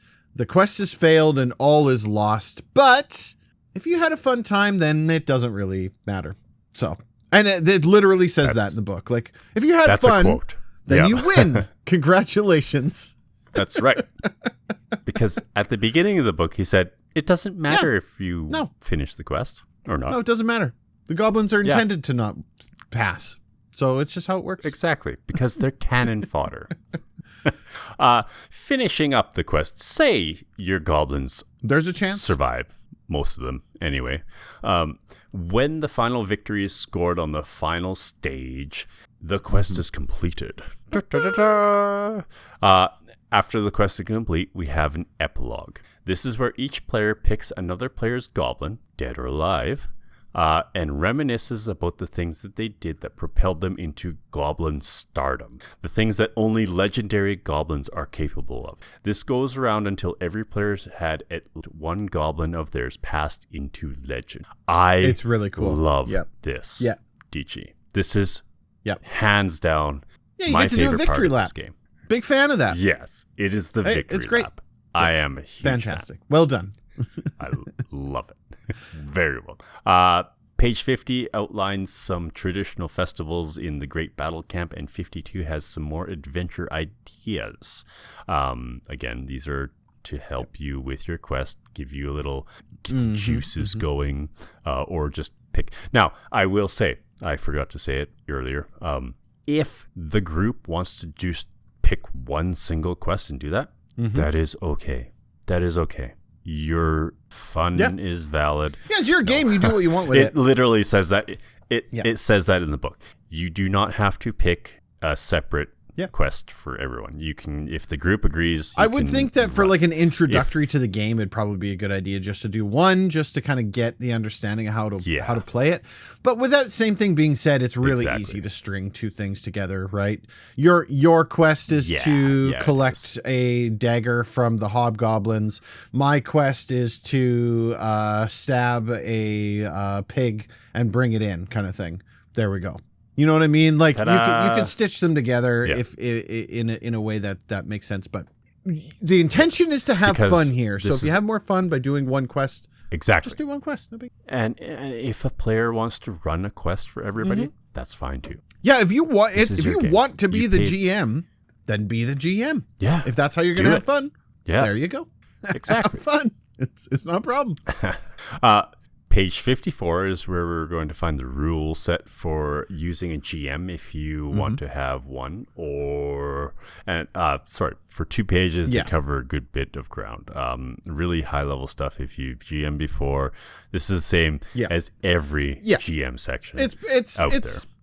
is failed and all is lost. But if you had a fun time, then it doesn't really matter. So, and it literally says that in the book. Like, if you had fun, then you win. Congratulations. That's right. Because at the beginning of the book, he said, it doesn't matter if you finish the quest or not. No, it doesn't matter. The goblins are intended to not pass. So it's just how it works. Exactly, because they're cannon fodder. Finishing up the quest, say your goblins there's a chance survive, most of them anyway. When the final victory is scored on the final stage, the quest is completed. After the quest is complete, we have an epilogue. This is where each player picks another player's goblin, dead or alive, and reminisces about the things that they did that propelled them into goblin stardom. The things that only legendary goblins are capable of. This goes around until every player's had at least one goblin of theirs passed into legend. It's really cool. Love this. Yeah. DG. This is Yep. hands down You my get to do a favorite victory part of lap. this game. Big fan of that. Yes, it is the victory it's great. lap. I am a huge Fantastic. fan. Well done. I love it. Very well. Page 50 outlines some traditional festivals in the Great Battle Camp, and 52 has some more adventure ideas. Again, these are to help you with your quest, give you a little, get the juices going, or just pick. Now, I will say, I forgot to say it earlier, if the group wants to just pick one single quest and do that, that is okay. That is okay. Your fun is valid. Yeah, it's your game. You do what you want with it. It literally says that. It says that in the book. You do not have to pick a separate quest for everyone. You can, if the group agrees. I would think that for like an introductory to the game, it'd probably be a good idea just to do one, just to kind of get the understanding of how to play it. But with that same thing being said, it's really easy to string two things together, right? Your quest is to collect a dagger from the hobgoblins. My quest is to stab a pig and bring it in, kind of thing. There we go. You know what I mean? Like you can stitch them together if in a way that makes sense. But the intention is to have fun here. So if you have more fun by doing one quest, just do one quest. And if a player wants to run a quest for everybody, that's fine too. Yeah, if you want want to be the GM, then be the GM. Yeah, if that's how you're gonna have fun. Yeah, there you go. Exactly, have fun. It's not a problem. Page 54 is where we're going to find the rule set for using a GM if you want to have one, for 2 pages they cover a good bit of ground. Really high level stuff. If you've GM before, this is the same as every GM section. It's there.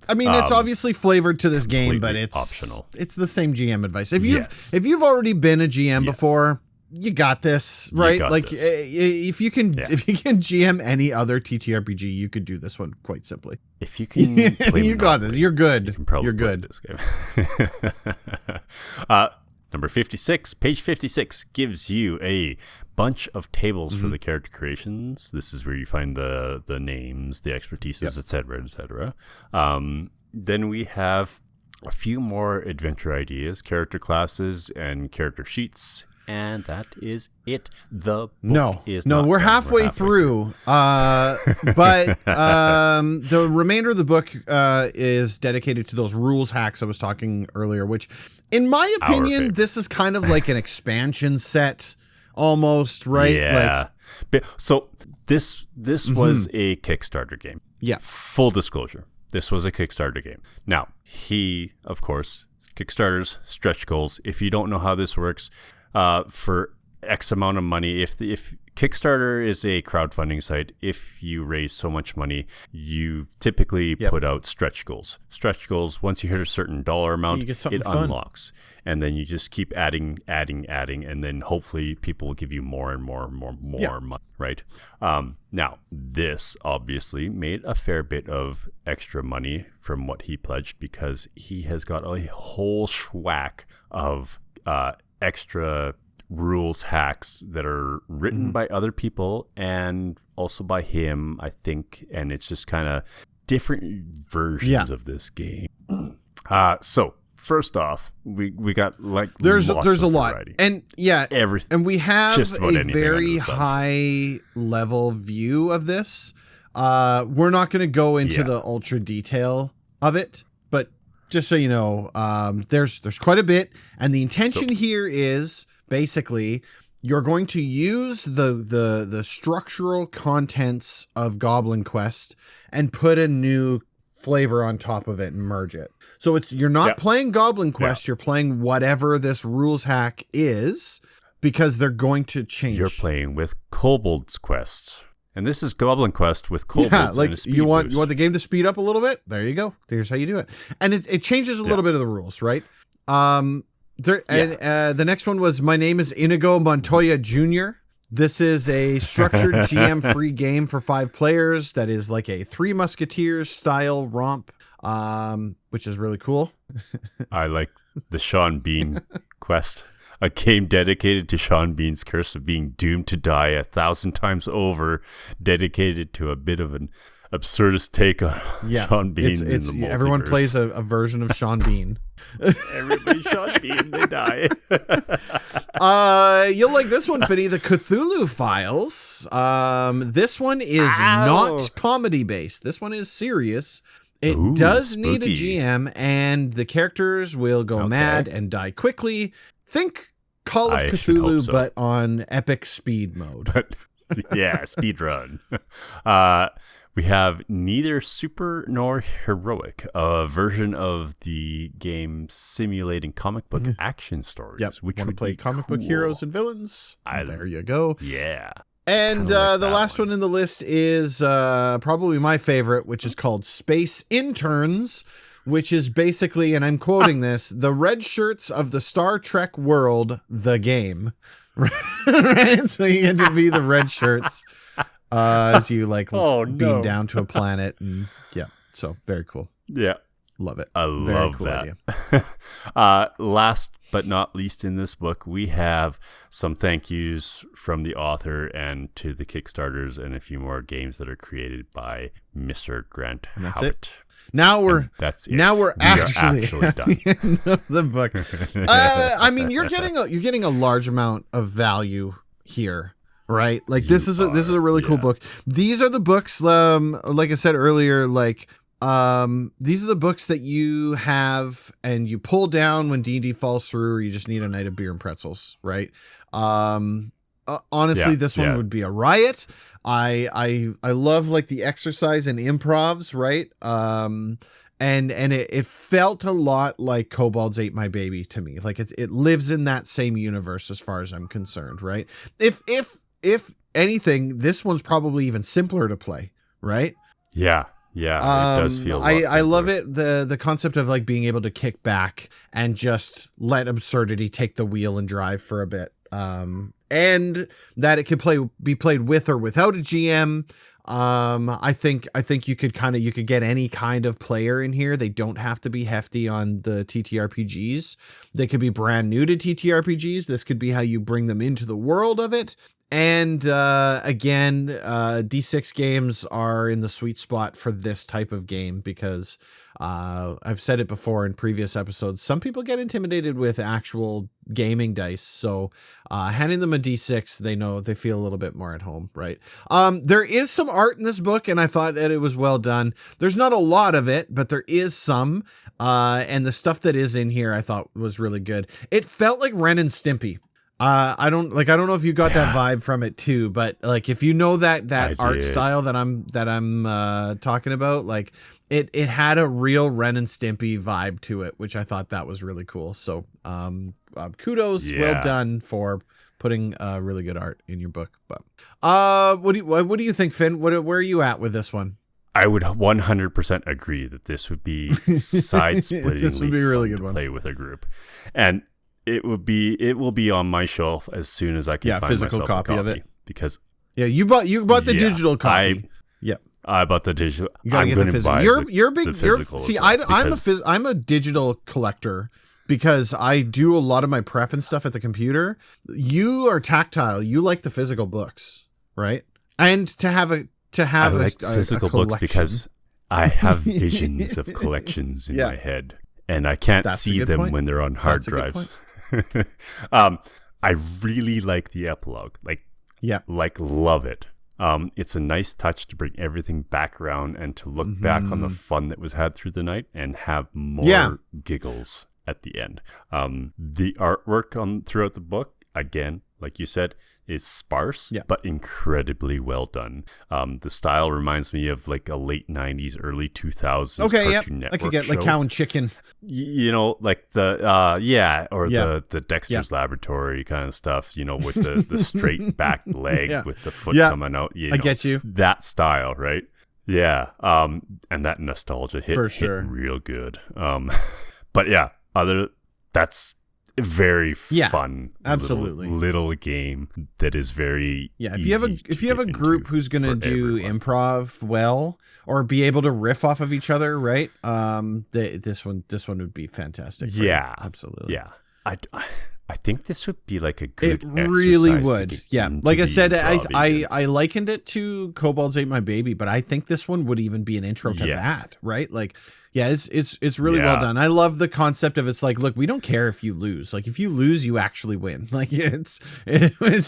I mean, it's obviously flavored to this game, but it's optional. It's the same GM advice. If you've already been a GM before, you got this, right? If you can GM any other TTRPG, you could do this one quite simply. If you can, play you got this. You're good. You can probably You're good. This game. Number 56, page 56 gives you a bunch of tables for the character creations. This is where you find the names, the expertises, etc., etc. Then we have a few more adventure ideas, character classes, and character sheets. And that is it. The book is not we're done. halfway through. But the remainder of the book is dedicated to those rules hacks I was talking earlier, which, in my opinion, this is kind of like an expansion set almost, right? Yeah. So this was a Kickstarter game. Yeah. Full disclosure. This was a Kickstarter game. Now, of course, Kickstarters, stretch goals. If you don't know how this works, for X amount of money, if Kickstarter is a crowdfunding site, if you raise so much money, you typically put out stretch goals. Stretch goals, once you hit a certain dollar amount, it unlocks. And then you just keep adding, and then hopefully people will give you more and more money, right? Now, this obviously made a fair bit of extra money from what he pledged, because he has got a whole schwack of extra rules hacks that are written by other people and also by him, I think, and it's just kind of different versions of this game. So first off, we got like there's a lot, variety. and everything, and we have a very high level view of this. We're not going to go into the ultra detail of it, but just so you know, there's quite a bit, and the intention here is basically you're going to use the structural contents of Goblin Quest and put a new flavor on top of it and merge it. So you're not playing Goblin Quest, you're playing whatever this rules hack is, because they're going to change. You're playing with Kobold's Quest. And this is Goblin Quest with kobolds. Yeah, like and a speed you want boost. the game to speed up a little bit? There you go. Here's how you do it. And it changes a little bit of the rules, right? The next one was My Name is Inigo Montoya Jr. This is a structured GM free game for 5 players that is like a Three Musketeers style romp, which is really cool. I like the Sean Bean quest. A game dedicated to Sean Bean's curse of being doomed to die 1,000 times over, dedicated to a bit of absurdist take on Sean Bean. It's in the everyone multiverse. plays a version of Sean Bean. Everybody Sean Bean, they die. You'll like this one, Finny, the Cthulhu Files. This one is not comedy based. This one is serious. It does need a GM, and the characters will go mad and die quickly. Think Call of Cthulhu, but on epic speed mode. Yeah, speed run. We have neither super nor heroic, a version of the game simulating comic book action stories. Yep. Which Want to would play be comic cool. book heroes and villains? There you go. Yeah. And like the last one in the list is probably my favorite, which is called Space Interns, which is basically, and I'm quoting this, the red shirts of the Star Trek world, the game. Right? So you get to be the red shirts as you beam down to a planet. And yeah, so very cool. Yeah. Love it. I love cool that. Last but not least in this book, we have some thank yous from the author and to the Kickstarters and a few more games that are created by Mr. Grant And that's Howitt. it. Now we're that's it. Now we're actually actually at done. the end of the book. I mean, you're getting a large amount of value here, right? Like this is a really cool book. These are the books, like I said earlier, these are the books that you have and you pull down when D&D falls through, or you just need a night of beer and pretzels, right? Honestly, this one would be a riot. I love like the exercise and improvs, right? And it felt a lot like Kobold's Ate My Baby to me. Like it lives in that same universe as far as I'm concerned, right? If anything, this one's probably even simpler to play, right? Yeah. Yeah, it does feel I love it, the concept of like being able to kick back and just let absurdity take the wheel and drive for a bit. And that it could be played with or without a GM. I think you could get any kind of player in here. They don't have to be hefty on the TTRPGs. They could be brand new to TTRPGs. This could be how you bring them into the world of it. And again, D6 games are in the sweet spot for this type of game because I've said it before in previous episodes. Some people get intimidated with actual gaming dice. So handing them a D6, they feel a little bit more at home, right? There is some art in this book, and I thought that it was well done. There's not a lot of it, but there is some. And the stuff that is in here I thought was really good. It felt like Ren and Stimpy. I don't know if you got that vibe from it too, but like if you know that art style that I'm talking about, like it had a real Ren and Stimpy vibe to it, which I thought that was really cool. So kudos, well done for putting really good art in your book. But what do you think, Finn? Where are you at with this one? I would 100% agree that this would be side-splittingly this would be a really fun good to one. play with a group, and it will be on my shelf as soon as I can find physical myself copy a of it. Because you bought the digital copy. I bought the digital. You gotta get the physical. You're big. See, I'm a digital collector because I do a lot of my prep and stuff at the computer. You are tactile. You like the physical books, right? And to have a physical books because I have visions of collections in my head, and I can't see them when they're on hard drives. I really like the epilogue. Love it. It's a nice touch to bring everything back around and to look back on the fun that was had through the night and have more giggles at the end. The artwork throughout the book, again, like you said, is sparse, but incredibly well done. The style reminds me of like a late 90s, early 2000s Cartoon Network I could get show. like Cow and Chicken. Like the the Dexter's Laboratory kind of stuff, with the straight back leg with the foot coming out. I get you. That style, right? Yeah. And that nostalgia hit real good. But yeah, that's very fun, absolutely little game that is very if you have a group who's going to do improv well or be able to riff off of each other, right? This one would be fantastic. Yeah, absolutely. Yeah, I think this would be like a good It really exercise to would. get Yeah. into Like I the said, improv again. I likened it to Kobolds Ate My Baby, but I think this one would even be an intro to Yes. that, right? Like, yeah, it's really well Yeah. done. I love the concept of it's like, look, we don't care if you lose. Like, if you lose, you actually win. Like, it's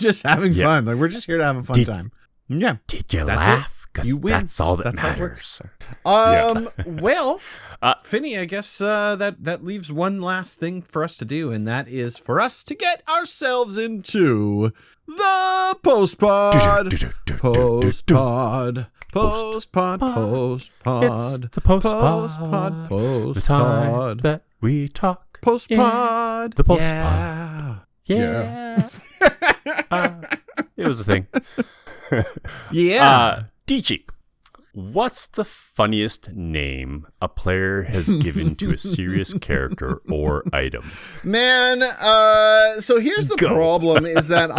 just having Yeah. fun. Like, we're just here to have a fun time. Yeah. Did you That's laugh? You Because win. that's all that That's how it matters. Well, Uh, Finney, I guess that leaves one last thing for us to do, and that is for us to get ourselves into the post-pod. Post-pod. Post-pod. Post-pod. It's the post-pod. Post-pod. The time Post-pod. that we talk. Post-pod. The post-pod. Yeah. Yeah. It was a thing. Yeah. DG, what's the funniest name a player has given to a serious character or item? Man, so here's the Go. problem is that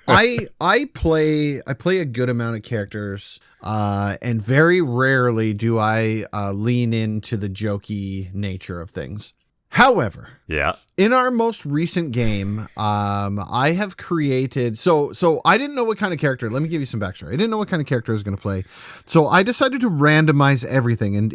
I play a good amount of characters, and very rarely do I lean into the jokey nature of things. However, Yeah. in our most recent game, I have created so I didn't know what kind of character. Let me give you some backstory. I didn't know what kind of character I was going to play, so I decided to randomize everything. And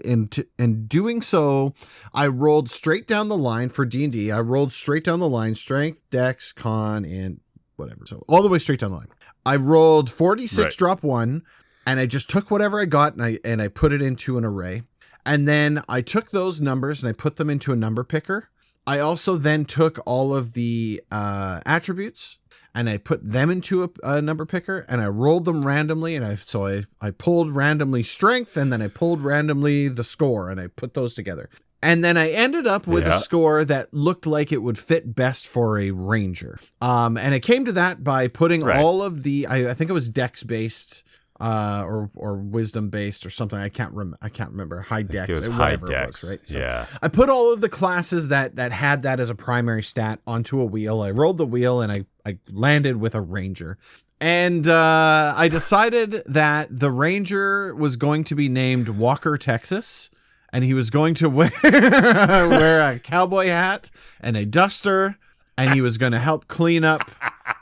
in doing so, I rolled straight down the line for D&D. I rolled straight down the line: strength, dex, con, and whatever. So all the way straight down the line. I rolled 46, Right. drop 1, and I just took whatever I got and I put it into an array. And then I took those numbers and I put them into a number picker. I also then took all of the attributes and I put them into a number picker, and I rolled them randomly. And I pulled randomly strength, and then I pulled randomly the score, and I put those together. And then I ended up with a score that looked like it would fit best for a ranger. And I came to that by putting all of the, I think it was dex based, or wisdom based or something. I can't remember. High dex, It was whatever high it dex. was, right? So Yeah. I put all of the classes that had that as a primary stat onto a wheel. I rolled the wheel and I landed with a ranger. And I decided that the ranger was going to be named Walker, Texas, and he was going to wear a cowboy hat and a duster, and he was going to help clean up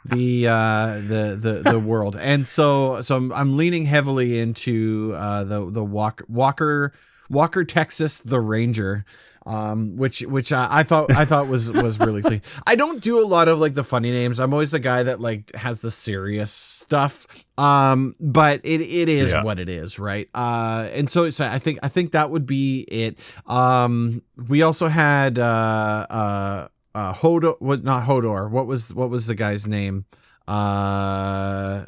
the world. And so I'm leaning heavily into the Walker, Texas, the Ranger, which I thought was really clean. I don't do a lot of like the funny names. I'm always the guy that like has the serious stuff. But it is what it is, right? And so I think that would be it. We also had Hodor, not Hodor. What was the guy's name? Oh,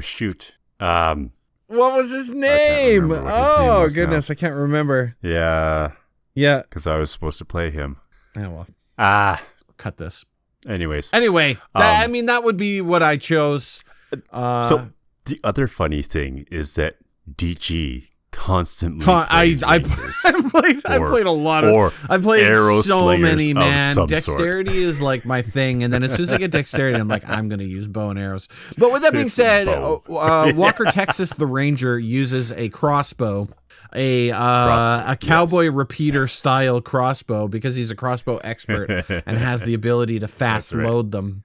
shoot. What was his name? Goodness, I can't remember. Yeah. Yeah. Because I was supposed to play him. Oh, well. Cut this. Anyways. Anyway, that would be what I chose. So the other funny thing is that DG constantly I played a lot of. I played arrow so slingers many, of man. some Dexterity is like my thing, and then as soon as I get dexterity, I'm like, I'm gonna use bow and arrows. But with that being said, Walker, Texas, the Ranger uses a crossbow, a cowboy repeater style crossbow, because he's a crossbow expert and has the ability to fast load them.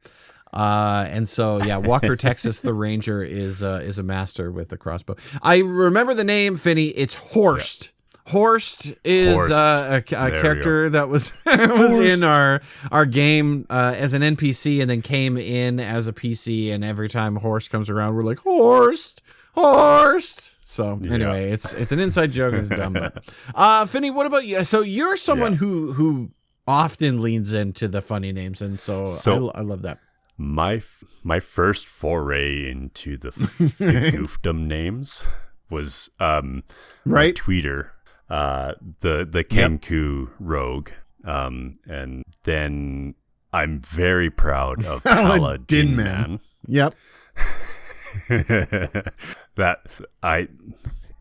And so, yeah, Walker, Texas, the Ranger is a master with the crossbow. I remember the name, Finney. It's Horst. Yeah. Horst is a character that was in our game as an NPC, and then came in as a PC. And every time Horst comes around, we're like, Horst. So anyway, it's an inside joke and it's dumb. But Finney, what about you? So you're someone who often leans into the funny names, and so I love that. My first foray into the goofdom names was my tweeter, the Kenku rogue, and then I'm very proud of Paladin Man. Yep.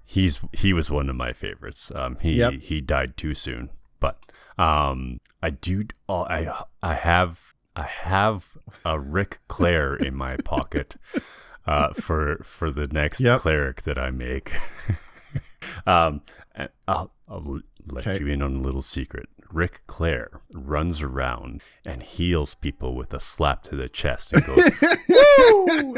He was one of my favorites. He died too soon, but I have a Rick Clare in my pocket for the next cleric that I make. And I'll let you in on a little secret. Ric Clair runs around and heals people with a slap to the chest and goes, woo!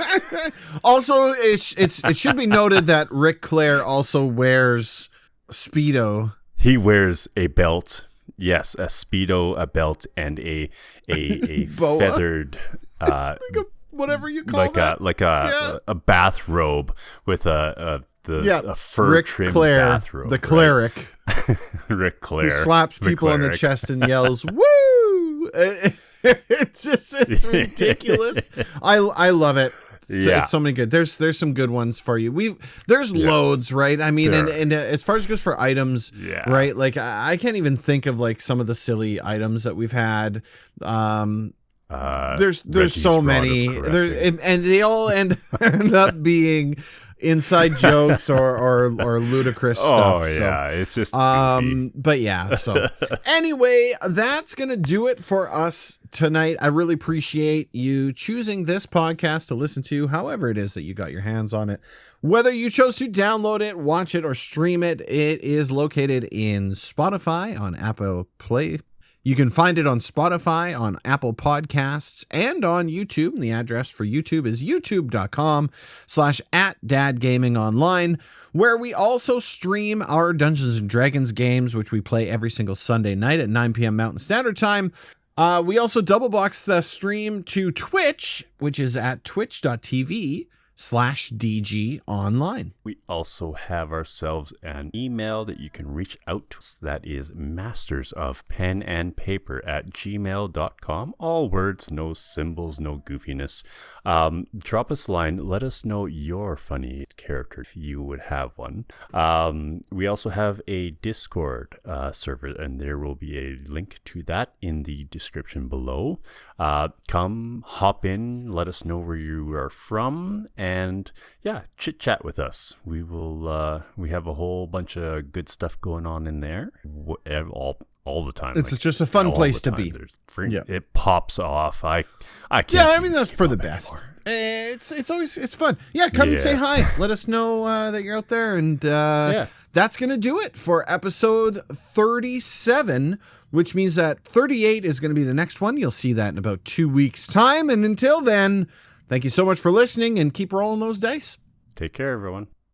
Also, it should be noted that Ric Clair also wears Speedo. He wears a belt. Yes, a Speedo, a belt, and a feathered... whatever you call that. A bathrobe with a fur trimmed bathrobe. The cleric. Ric Clair. Who slaps people on the chest and yells, woo! It's ridiculous. I love it. It's so many good. There's some good ones for you. There's loads, right? I mean, and as far as it goes for items, right? Like I can't even think of like some of the silly items that we've had. There's so many, and they all end up being inside jokes or ludicrous stuff. Oh yeah, so, it's just but yeah. So anyway, that's gonna do it for us tonight. I really appreciate you choosing this podcast to listen to, however it is that you got your hands on it. Whether you chose to download it, watch it, or stream it, it is located in Spotify on Apple Play. You can find it on Spotify, on Apple Podcasts, and on YouTube. The address for YouTube is youtube.com/@DadGamingOnline, where we also stream our Dungeons & Dragons games, which we play every single Sunday night at 9 p.m. Mountain Standard Time. We also double box the stream to Twitch, which is at twitch.tv/DGOnline. We also have ourselves an email that you can reach out to us. That is mastersofpenandpaper@gmail.com. All words, no symbols, no goofiness. Drop us a line. Let us know your funny character if you would have one. We also have a Discord server, and there will be a link to that in the description below. Come, hop in, let us know where you are from, and chit chat with us. We will. We have a whole bunch of good stuff going on in there, all the time. It's just a fun place to be. It pops off. I can't. Yeah, I mean that's for the best. It's always fun. Yeah, come and say hi. Let us know that you're out there, and that's gonna do it for episode 37. Which means that 38 is going to be the next one. You'll see that in about 2 weeks' time. And until then, thank you so much for listening and keep rolling those dice. Take care, everyone.